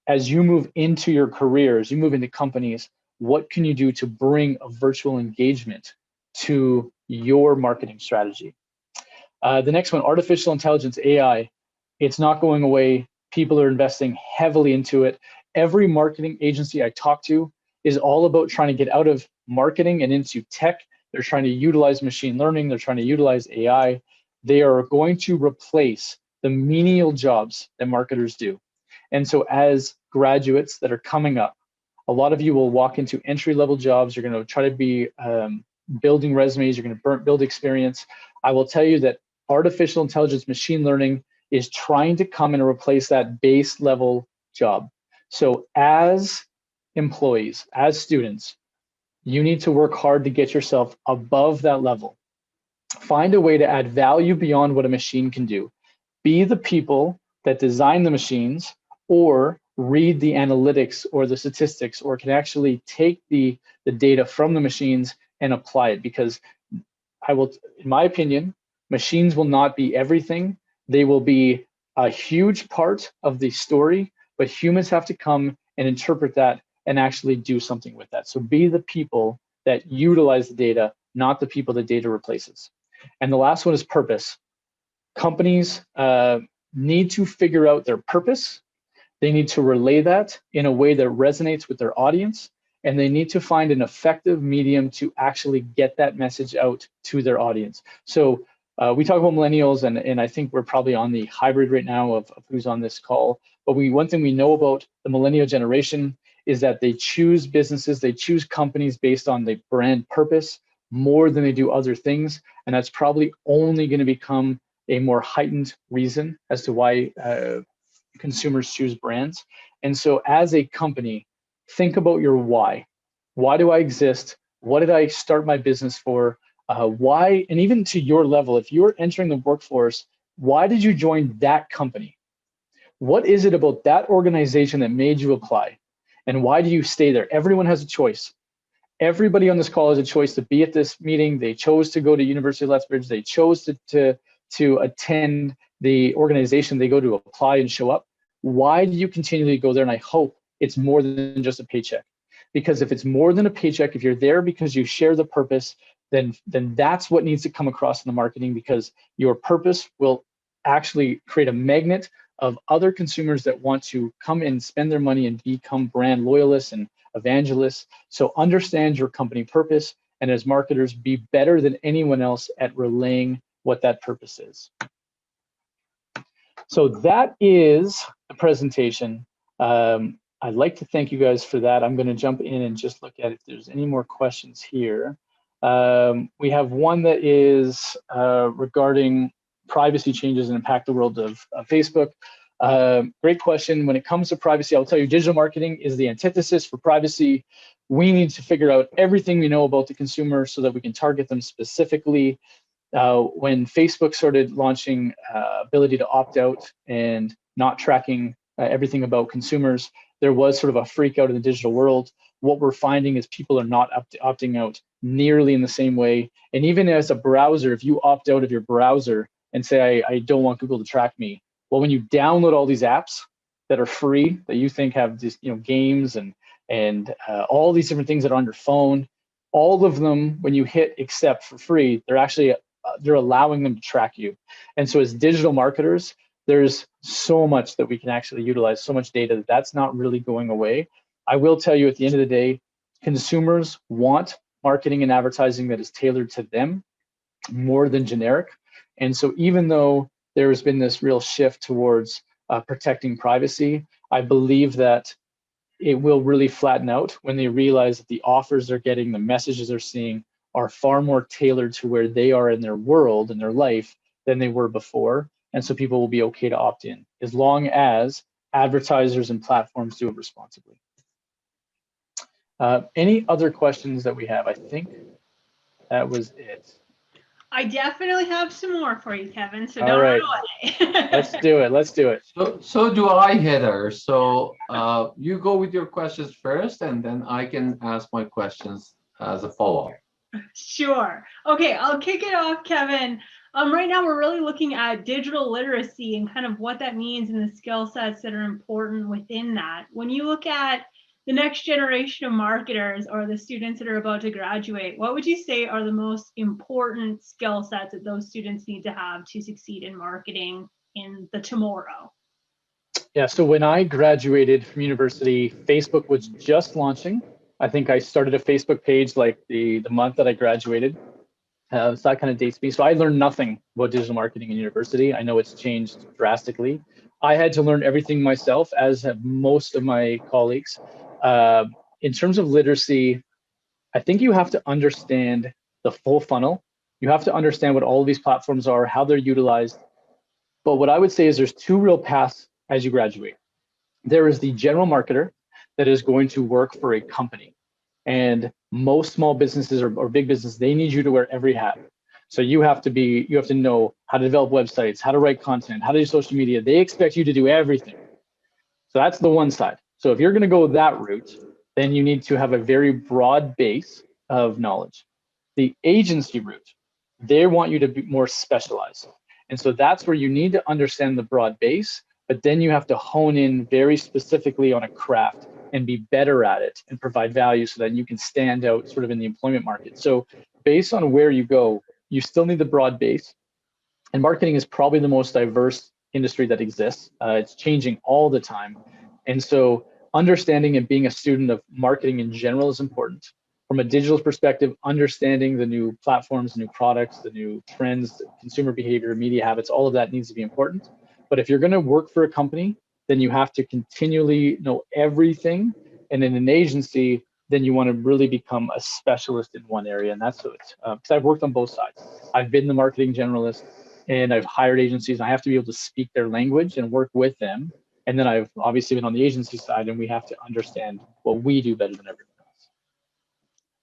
Speaker 3: As you move into your career, as you move into companies, what can you do to bring a virtual engagement to your marketing strategy? The next one, artificial intelligence, AI. It's not going away. People are investing heavily into it. Every marketing agency I talk to is all about trying to get out of marketing and into tech. They're trying to utilize machine learning. They're trying to utilize AI. They are going to replace the menial jobs that marketers do. And so as graduates that are coming up, a lot of you will walk into entry-level jobs. You're going to try to be building resumes. You're going to build experience. I will tell you that artificial intelligence, machine learning is trying to come and replace that base level job. So as employees, as students, you need to work hard to get yourself above that level. Find a way to add value beyond what a machine can do. Be the people that design the machines or read the analytics or the statistics, or can actually take the data from the machines and apply it. Because I will, in my opinion, machines will not be everything. They will be a huge part of the story, but humans have to come and interpret that and actually do something with that. So be the people that utilize the data, not the people that data replaces. And the last one is purpose. Companies need to figure out their purpose. They need to relay that in a way that resonates with their audience, and they need to find an effective medium to actually get that message out to their audience. So we talk about millennials, and I think we're probably on the hybrid right now of who's on this call. But one thing we know about the millennial generation is that they choose businesses, they choose companies based on the brand purpose more than they do other things. And that's probably only going to become a more heightened reason as to why consumers choose brands. And so as a company, think about your why. Why do I exist? What did I start my business for? Why, and even to your level, if you're entering the workforce, why did you join that company? What is it about that organization that made you apply? And why do you stay there? Everyone has a choice. Everybody on this call has a choice to be at this meeting. They chose to go to University of Lethbridge. They chose to attend the organization they go to apply and show up. Why do you continually go there? And I hope it's more than just a paycheck. Because if it's more than a paycheck, if you're there because you share the purpose, then that's what needs to come across in the marketing, because your purpose will actually create a magnet of other consumers that want to come and spend their money and become brand loyalists and evangelists. So understand your company purpose, and as marketers, be better than anyone else at relaying what that purpose is. So that is the presentation. I'd like to thank you guys for that. I'm going to jump in and just look at if there's any more questions here. We have one that is regarding privacy changes and impact the world of Facebook. Great question. When it comes to privacy, I'll tell you, digital marketing is the antithesis for privacy. We need to figure out everything we know about the consumer so that we can target them specifically. When Facebook started launching ability to opt out and not tracking everything about consumers, there was sort of a freak out in the digital world. What we're finding is people are not opting out nearly in the same way. And even as a browser, if you opt out of your browser and say, I don't want Google to track me, well, when you download all these apps that are free, that you think have these, games and all these different things that are on your phone, all of them, when you hit accept for free, they're actually they're allowing them to track you. And so as digital marketers, there's so much that we can actually utilize, so much data that's not really going away. I will tell you, at the end of the day, consumers want marketing and advertising that is tailored to them more than generic. And so even though there has been this real shift towards protecting privacy, I believe that it will really flatten out when they realize that the offers they're getting, the messages they're seeing are far more tailored to where they are in their world, in their life, than they were before. And so people will be okay to opt in, as long as advertisers and platforms do it responsibly. Any other questions that we have? I think that was it.
Speaker 2: I definitely have some more for you, Kevin, so
Speaker 3: All
Speaker 2: don't
Speaker 3: right.
Speaker 2: run away.
Speaker 3: Let's do it. Let's do it.
Speaker 4: So do I, Heather. So you go with your questions first, and then I can ask my questions as a follow-up.
Speaker 2: Sure. Okay, I'll kick it off, Kevin. Right now, we're really looking at digital literacy and kind of what that means and the skill sets that are important within that. When you look at the next generation of marketers or the students that are about to graduate, what would you say are the most important skill sets that those students need to have to succeed in marketing in the tomorrow?
Speaker 3: Yeah, so when I graduated from university, Facebook was just launching. I think I started a Facebook page like the month that I graduated. So that kind of dates me. So I learned nothing about digital marketing in university. I know it's changed drastically. I had to learn everything myself, as have most of my colleagues. In terms of literacy, I think you have to understand the full funnel. You have to understand what all of these platforms are, how they're utilized. But what I would say is there's two real paths as you graduate. There is the general marketer that is going to work for a company. And most small businesses or big business, they need you to wear every hat. So you have to know how to develop websites, how to write content, how to do social media. They expect you to do everything. So that's the one side. So if you're going to go that route, then you need to have a very broad base of knowledge. The agency route, they want you to be more specialized. And so that's where you need to understand the broad base, but then you have to hone in very specifically on a craft and be better at it and provide value so that you can stand out sort of in the employment market. So based on where you go, you still need the broad base. And marketing is probably the most diverse industry that exists. It's changing all the time. And so understanding and being a student of marketing in general is important. From a digital perspective, understanding the new platforms, new products, the new trends, consumer behavior, media habits, all of that needs to be important. But if you're going to work for a company, then you have to continually know everything. And in an agency, then you want to really become a specialist in one area. And that's what, because I've worked on both sides. I've been the marketing generalist and I've hired agencies. And I have to be able to speak their language and work with them. And then I've obviously been on the agency side, and we have to understand what we do better than everyone else.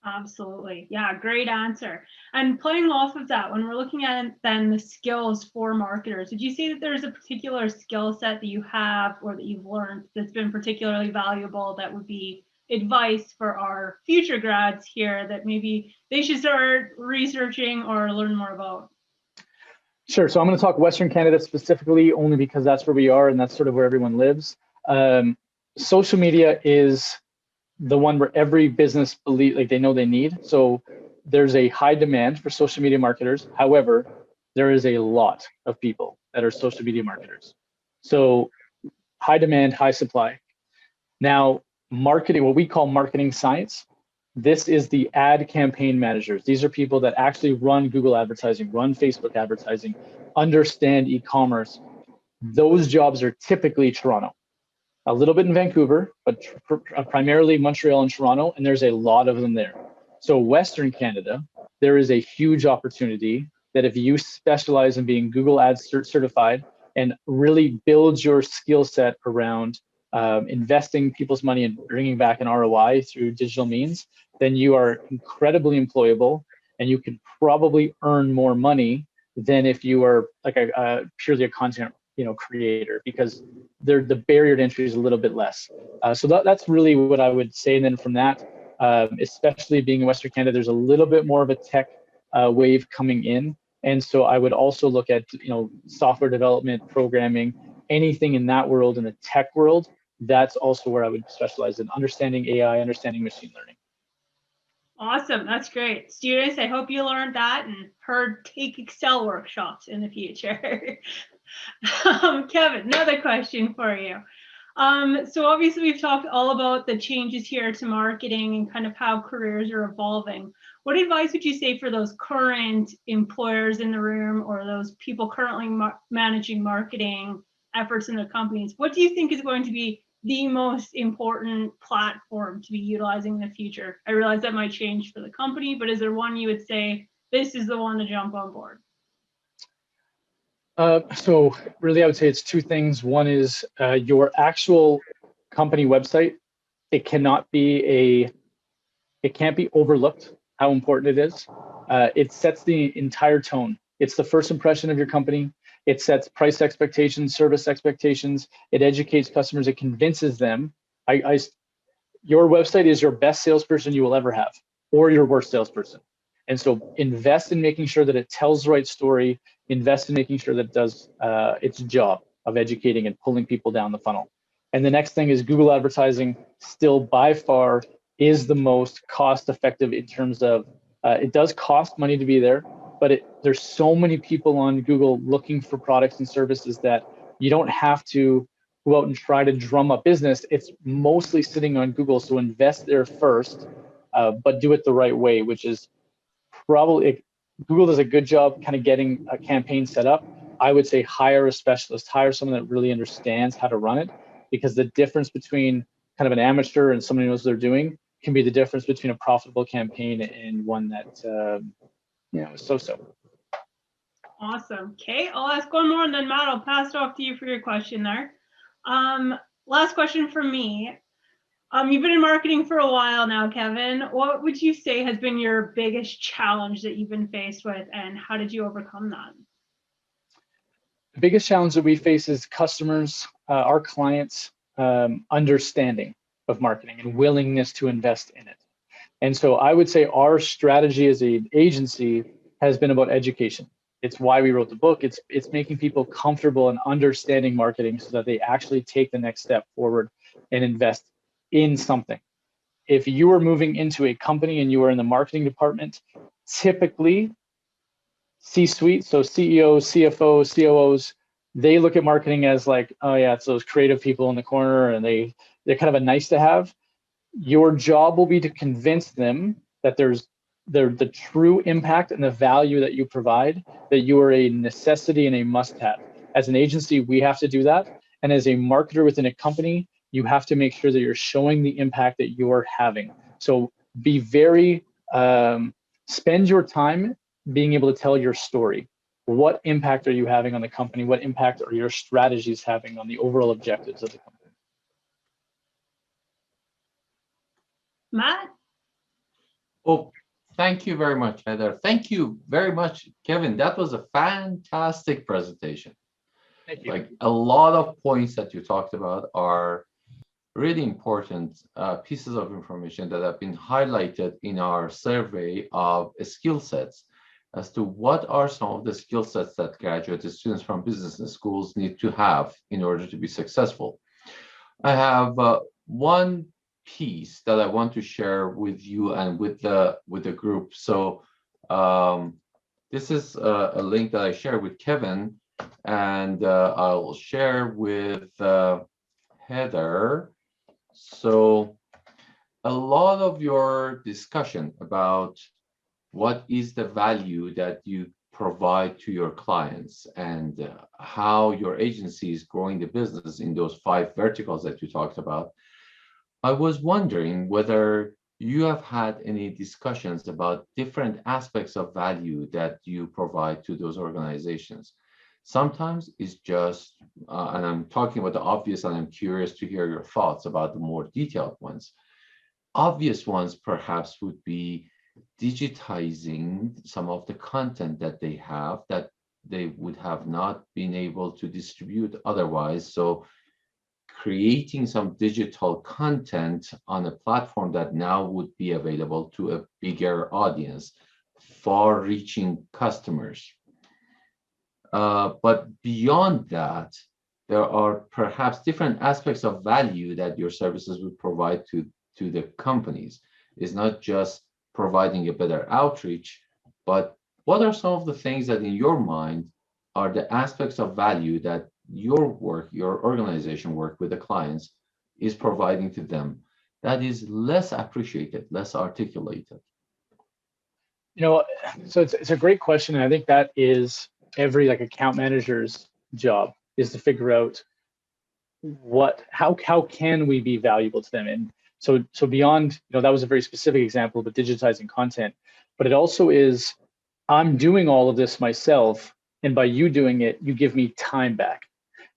Speaker 2: Absolutely. Yeah, great answer. And playing off of that, when we're looking at then the skills for marketers, would you say that there's a particular skill set that you have or that you've learned that's been particularly valuable that would be advice for our future grads here that maybe they should start researching or learn more about?
Speaker 3: Sure. So I'm going to talk Western Canada specifically, only because that's where we are and that's sort of where everyone lives. Social media is the one where every business they know they need. So there's a high demand for social media marketers. However, there is a lot of people that are social media marketers. So high demand, high supply. Now, marketing, what we call marketing science, this is the ad campaign managers. These are people that actually run Google advertising, run Facebook advertising, understand e-commerce. Those jobs are typically Toronto. A little bit in Vancouver, but primarily Montreal and Toronto, and there's a lot of them there. So Western Canada, there is a huge opportunity that if you specialize in being Google Ads certified and really build your skill set around investing people's money and bringing back an ROI through digital means, then you are incredibly employable and you can probably earn more money than if you are like purely a content creator, because the barrier to entry is a little bit less. So that's really what I would say. And then from that, especially being in Western Canada, there's a little bit more of a tech wave coming in. And so I would also look at software development, programming, anything in that world, in the tech world. That's also where I would specialize in understanding AI, understanding machine learning.
Speaker 2: Awesome. That's great. Students, I hope you learned that and take Excel workshops in the future. Kevin, another question for you. So obviously we've talked all about the changes here to marketing and kind of how careers are evolving. What advice would you say for those current employers in the room or those people currently managing marketing efforts in their companies? What do you think is going to be the most important platform to be utilizing in the future? I realize that might change for the company, but is there one you would say, this is the one to jump on board?
Speaker 3: So really, I would say it's two things. One is your actual company website. It can't be overlooked how important it is. It sets the entire tone. It's the first impression of your company. It sets price expectations, service expectations. It educates customers. It convinces them. Your website is your best salesperson you will ever have, or your worst salesperson. And so invest in making sure that it tells the right story, invest in making sure that it does its job of educating and pulling people down the funnel. And the next thing is Google advertising still by far is the most cost effective in terms of it does cost money to be there, but there's so many people on Google looking for products and services that you don't have to go out and try to drum up business. It's mostly sitting on Google, so invest there first, but do it the right way, which is probably, Google does a good job kind of getting a campaign set up. I would say hire a specialist, hire someone that really understands how to run it, because the difference between kind of an amateur and somebody who knows what they're doing can be the difference between a profitable campaign and one that, so-so.
Speaker 2: Awesome. Okay, I'll ask one more and then Matt, I'll pass it off to you for your question there. Last question for me. You've been in marketing for a while now, Kevin. What would you say has been your biggest challenge that you've been faced with, and how did you overcome that?
Speaker 3: The biggest challenge that we face is customers, our clients, understanding of marketing and willingness to invest in it. And so I would say our strategy as an agency has been about education. It's why we wrote the book. It's making people comfortable and understanding marketing so that they actually take the next step forward and invest in something. If you are moving into a company and you are in the marketing department, typically C-suite, so CEOs, CFOs, COOs, they look at marketing as like, oh yeah, it's those creative people in the corner and they're kind of a nice to have. Your job will be to convince them that there's the true impact and the value that you provide, that you are a necessity and a must-have. As an agency, we have to do that. And as a marketer within a company, you have to make sure that you're showing the impact that you're having. So be very, spend your time being able to tell your story. What impact are you having on the company? What impact are your strategies having on the overall objectives of the company?
Speaker 2: Matt?
Speaker 4: Oh, thank you very much, Heather. Thank you very much, Kevin. That was a fantastic presentation.
Speaker 3: Thank you.
Speaker 4: Like a lot of points that you talked about are really important pieces of information that have been highlighted in our survey of skill sets as to what are some of the skill sets that graduate students from business schools need to have in order to be successful. I have one piece that I want to share with you and with the group. So this is a link that I share with Kevin, and I'll share with Heather. So a lot of your discussion about what is the value that you provide to your clients and how your agency is growing the business in those 5 verticals that you talked about, I was wondering whether you have had any discussions about different aspects of value that you provide to those organizations. Sometimes it's just, and I'm talking about the obvious, and I'm curious to hear your thoughts about the more detailed ones. Obvious ones perhaps would be digitizing some of the content that they have that they would have not been able to distribute otherwise. So creating some digital content on a platform that now would be available to a bigger audience, far-reaching customers. But beyond that, there are perhaps different aspects of value that your services would provide to the companies. It's not just providing a better outreach, but what are some of the things that in your mind are the aspects of value that your work, your organization work with the clients is providing to them that is less appreciated, less articulated?
Speaker 3: So it's a great question. And I think that is every account manager's job, is to figure out how can we be valuable to them. And so beyond, that was a very specific example, but digitizing content, but it also is, I'm doing all of this myself. And by you doing it, you give me time back,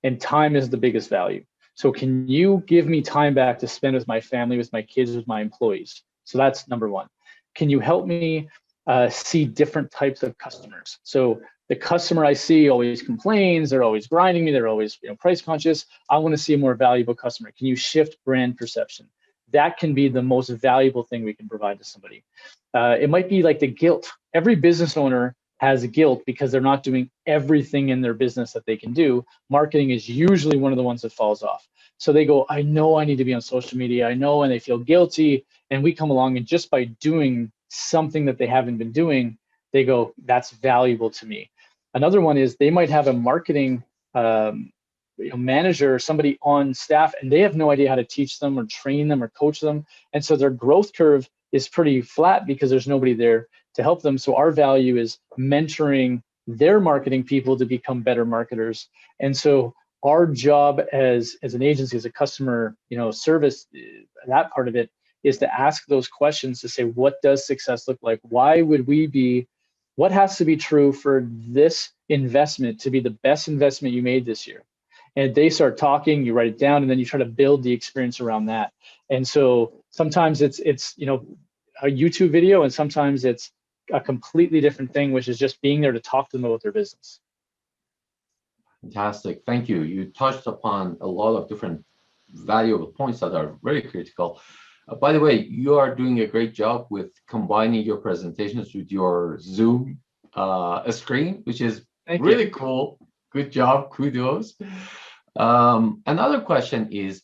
Speaker 3: and time is the biggest value. So can you give me time back to spend with my family, with my kids, with my employees? So that's number one. Can you help me see different types of customers? So the customer I see always complains, they're always grinding me, they're always price conscious. I want to see a more valuable customer. Can you shift brand perception? That can be the most valuable thing we can provide to somebody. It might be like the guilt. Every business owner has guilt because they're not doing everything in their business that they can do. Marketing is usually one of the ones that falls off. So they go, I know I need to be on social media. I know, and they feel guilty. And we come along, and just by doing something that they haven't been doing, they go, that's valuable to me. Another one is they might have a marketing manager or somebody on staff, and they have no idea how to teach them or train them or coach them. And so their growth curve is pretty flat because there's nobody there to help them. So our value is mentoring their marketing people to become better marketers. And so our job as an agency, as a customer, service, that part of it is to ask those questions to say, what does success look like? Why would we be, what has to be true for this investment to be the best investment you made this year? And they start talking, you write it down, and then you try to build the experience around that. And so sometimes it's a YouTube video, and sometimes it's a completely different thing, which is just being there to talk to them about their business.
Speaker 4: Fantastic, thank you. You touched upon a lot of different valuable points that are very critical. By the way, you are doing a great job with combining your presentations with your Zoom screen, which is really cool. Good job, kudos. Another question is,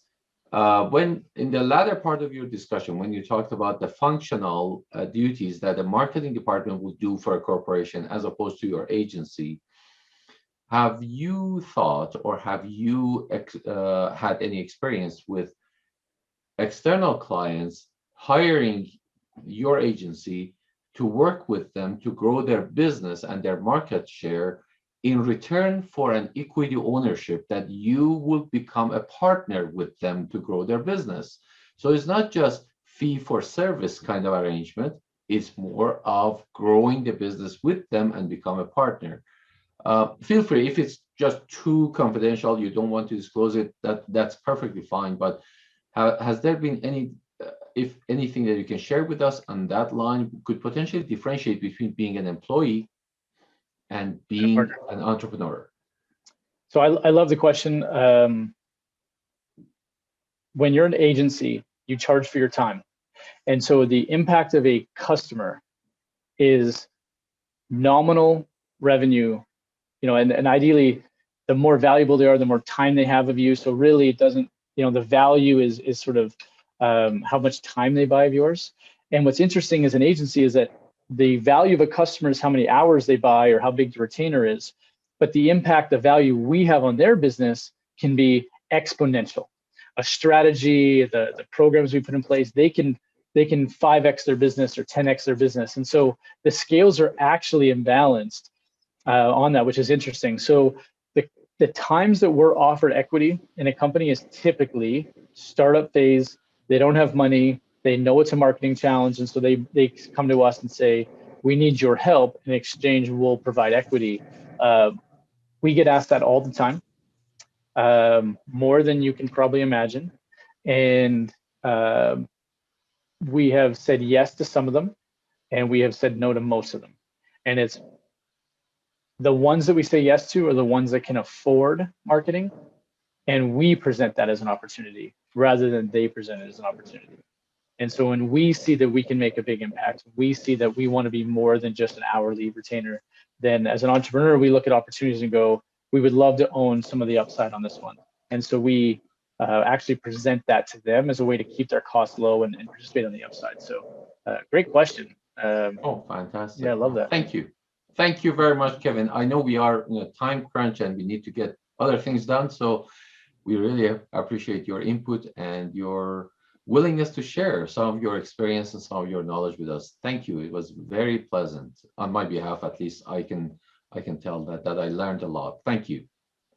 Speaker 4: when in the latter part of your discussion, when you talked about the functional duties that the marketing department would do for a corporation as opposed to your agency, have you thought or have you had any experience with external clients hiring your agency to work with them to grow their business and their market share in return for an equity ownership that you will become a partner with them to grow their business? So it's not just fee for service kind of arrangement, it's more of growing the business with them and become a partner. Feel free, if it's just too confidential, you don't want to disclose it, that's perfectly fine. But has there been any, if anything, that you can share with us on that line could potentially differentiate between being an employee and being an entrepreneur?
Speaker 3: So I love the question. When you're an agency, you charge for your time. And so the impact of a customer is nominal revenue, and ideally, the more valuable they are, the more time they have of you. So really it doesn't, the value is sort of how much time they buy of yours. And what's interesting as an agency is that the value of a customer is how many hours they buy or how big the retainer is, but the impact, the value we have on their business can be exponential. A strategy, the programs we put in place, they can 5x their business or 10x their business. And so the scales are actually imbalanced on that, which is interesting. So the times that we're offered equity in a company is typically startup phase. They don't have money. They know it's a marketing challenge. And so they come to us and say, we need your help. In exchange, we'll provide equity. We get asked that all the time, more than you can probably imagine. And we have said yes to some of them, and we have said no to most of them. And it's the ones that we say yes to are the ones that can afford marketing, and we present that as an opportunity rather than they present it as an opportunity. And so when we see that we can make a big impact, we see that we want to be more than just an hourly retainer, then as an entrepreneur, we look at opportunities and go, we would love to own some of the upside on this one. And so we actually present that to them as a way to keep their costs low and participate on the upside. So great question.
Speaker 4: Oh, fantastic.
Speaker 3: Yeah, I love that.
Speaker 4: Thank you. Thank you very much, Kevin. I know we are in a time crunch and we need to get other things done. So we really appreciate your input and your willingness to share some of your experience and some of your knowledge with us. Thank you. It was very pleasant. On my behalf, at least, I can tell that I learned a lot. Thank you.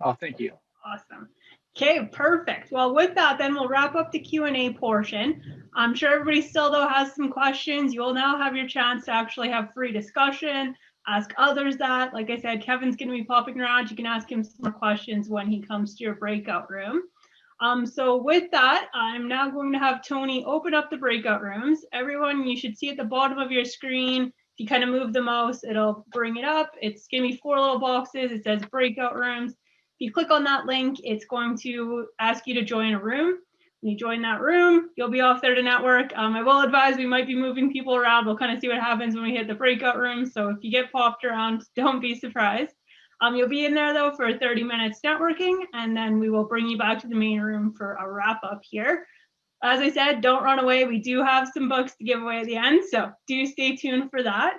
Speaker 3: Oh, thank you.
Speaker 2: Awesome. Okay, perfect. Well, with that, then we'll wrap up the Q&A portion. I'm sure everybody still, though, has some questions. You will now have your chance to actually have free discussion, ask others that. Like I said, Kevin's going to be popping around. You can ask him some more questions when he comes to your breakout room. So with that, I'm now going to have Tony open up the breakout rooms. Everyone, you should see at the bottom of your screen, if you kind of move the mouse, it'll bring it up. It's going to be 4 little boxes. It says breakout rooms. If you click on that link, it's going to ask you to join a room. When you join that room, you'll be off there to network. I will advise we might be moving people around. We'll kind of see what happens when we hit the breakout room. So if you get popped around, don't be surprised. You'll be in there though for 30 minutes networking, and then we will bring you back to the main room for a wrap up here. As I said, don't run away. We do have some books to give away at the end, so do stay tuned for that.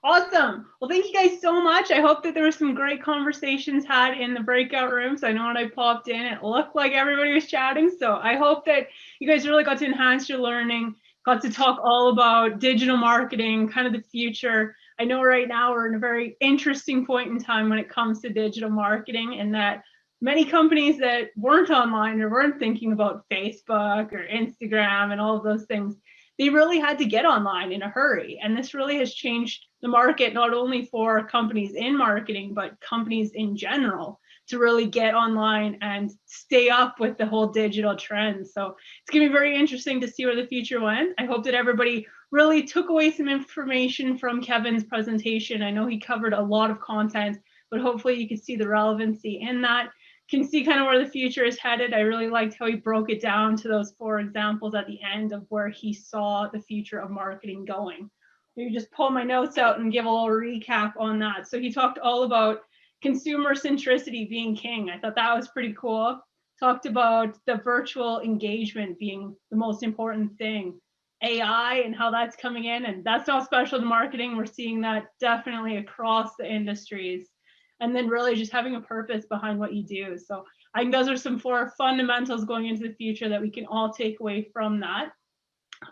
Speaker 2: Awesome. Well, thank you guys so much. I hope that there were some great conversations had in the breakout rooms. I know when I popped in, it looked like everybody was chatting. So I hope that you guys really got to enhance your learning, got to talk all about digital marketing, kind of the future. I know right now we're in a very interesting point in time when it comes to digital marketing, and that many companies that weren't online or weren't thinking about Facebook or Instagram and all of those things, they really had to get online in a hurry. And this really has changed the market, not only for companies in marketing, but companies in general, to really get online and stay up with the whole digital trend. So it's going to be very interesting to see where the future went. I hope that everybody really took away some information from Kevin's presentation. I know he covered a lot of content, but hopefully you can see the relevancy in that. Can see kind of where the future is headed. I really liked how he broke it down to those 4 examples at the end of where he saw the future of marketing going. Maybe just pull my notes out and give a little recap on that. So he talked all about consumer centricity being king. I thought that was pretty cool. Talked about the virtual engagement being the most important thing. AI and how that's coming in, and that's not special to marketing. We're seeing that definitely across the industries. And then really just having a purpose behind what you do. So I think those are some 4 fundamentals going into the future that we can all take away from that.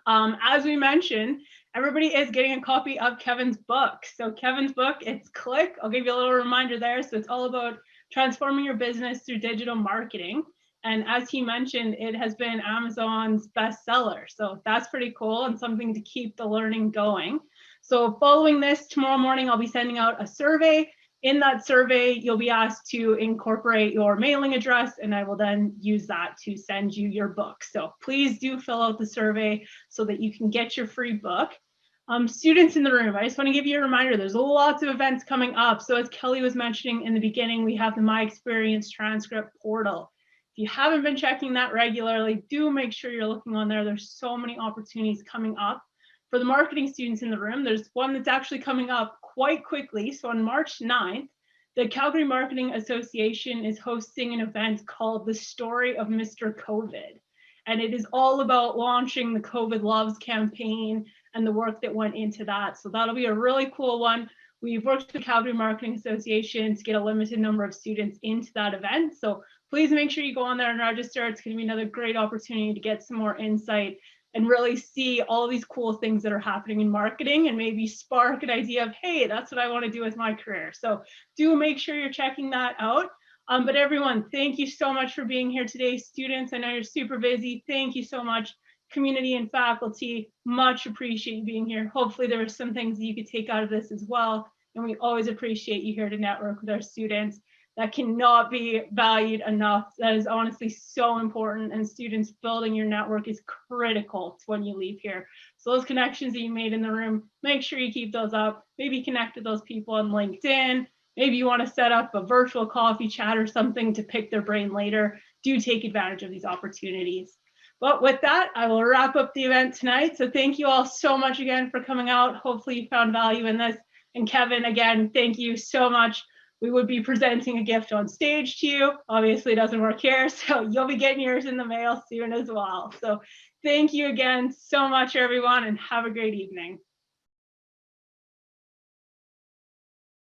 Speaker 2: As we mentioned, everybody is getting a copy of Kevin's book. So Kevin's book, it's Click. I'll give you a little reminder there. So it's all about transforming your business through digital marketing. And as he mentioned, it has been Amazon's bestseller. So that's pretty cool and something to keep the learning going. So following this, tomorrow morning, I'll be sending out a survey. In that survey, you'll be asked to incorporate your mailing address, and I will then use that to send you your book. So please do fill out the survey so that you can get your free book. Students in the room, I just want to give you a reminder, there's lots of events coming up. So as Kelly was mentioning in the beginning, we have the My Experience Transcript portal. If you haven't been checking that regularly, do make sure you're looking on there. There's so many opportunities coming up. For the marketing students in the room, there's one that's actually coming up quite quickly. So on March 9th, the Calgary Marketing Association is hosting an event called The Story of Mr. COVID. And it is all about launching the COVID Loves campaign and the work that went into that. So that'll be a really cool one. We've worked with the Calgary Marketing Association to get a limited number of students into that event. So please make sure you go on there and register. It's going to be another great opportunity to get some more insight and really see all these cool things that are happening in marketing and maybe spark an idea of, hey, that's what I want to do with my career. So do make sure you're checking that out. But everyone, thank you so much for being here today. Students, I know you're super busy. Thank you so much. Community and faculty, much appreciate you being here. Hopefully there were some things that you could take out of this as well. And we always appreciate you here to network with our students. That cannot be valued enough. That is honestly so important, and students building your network is critical to when you leave here. So those connections that you made in the room, make sure you keep those up. Maybe connect with those people on LinkedIn. Maybe you want to set up a virtual coffee chat or something to pick their brain later. Do take advantage of these opportunities. But with that, I will wrap up the event tonight. So thank you all so much again for coming out. Hopefully you found value in this. And Kevin, again, thank you so much. We would be presenting a gift on stage to you. Obviously it doesn't work here, so you'll be getting yours in the mail soon as well. So thank you again so much, everyone, and have a great evening.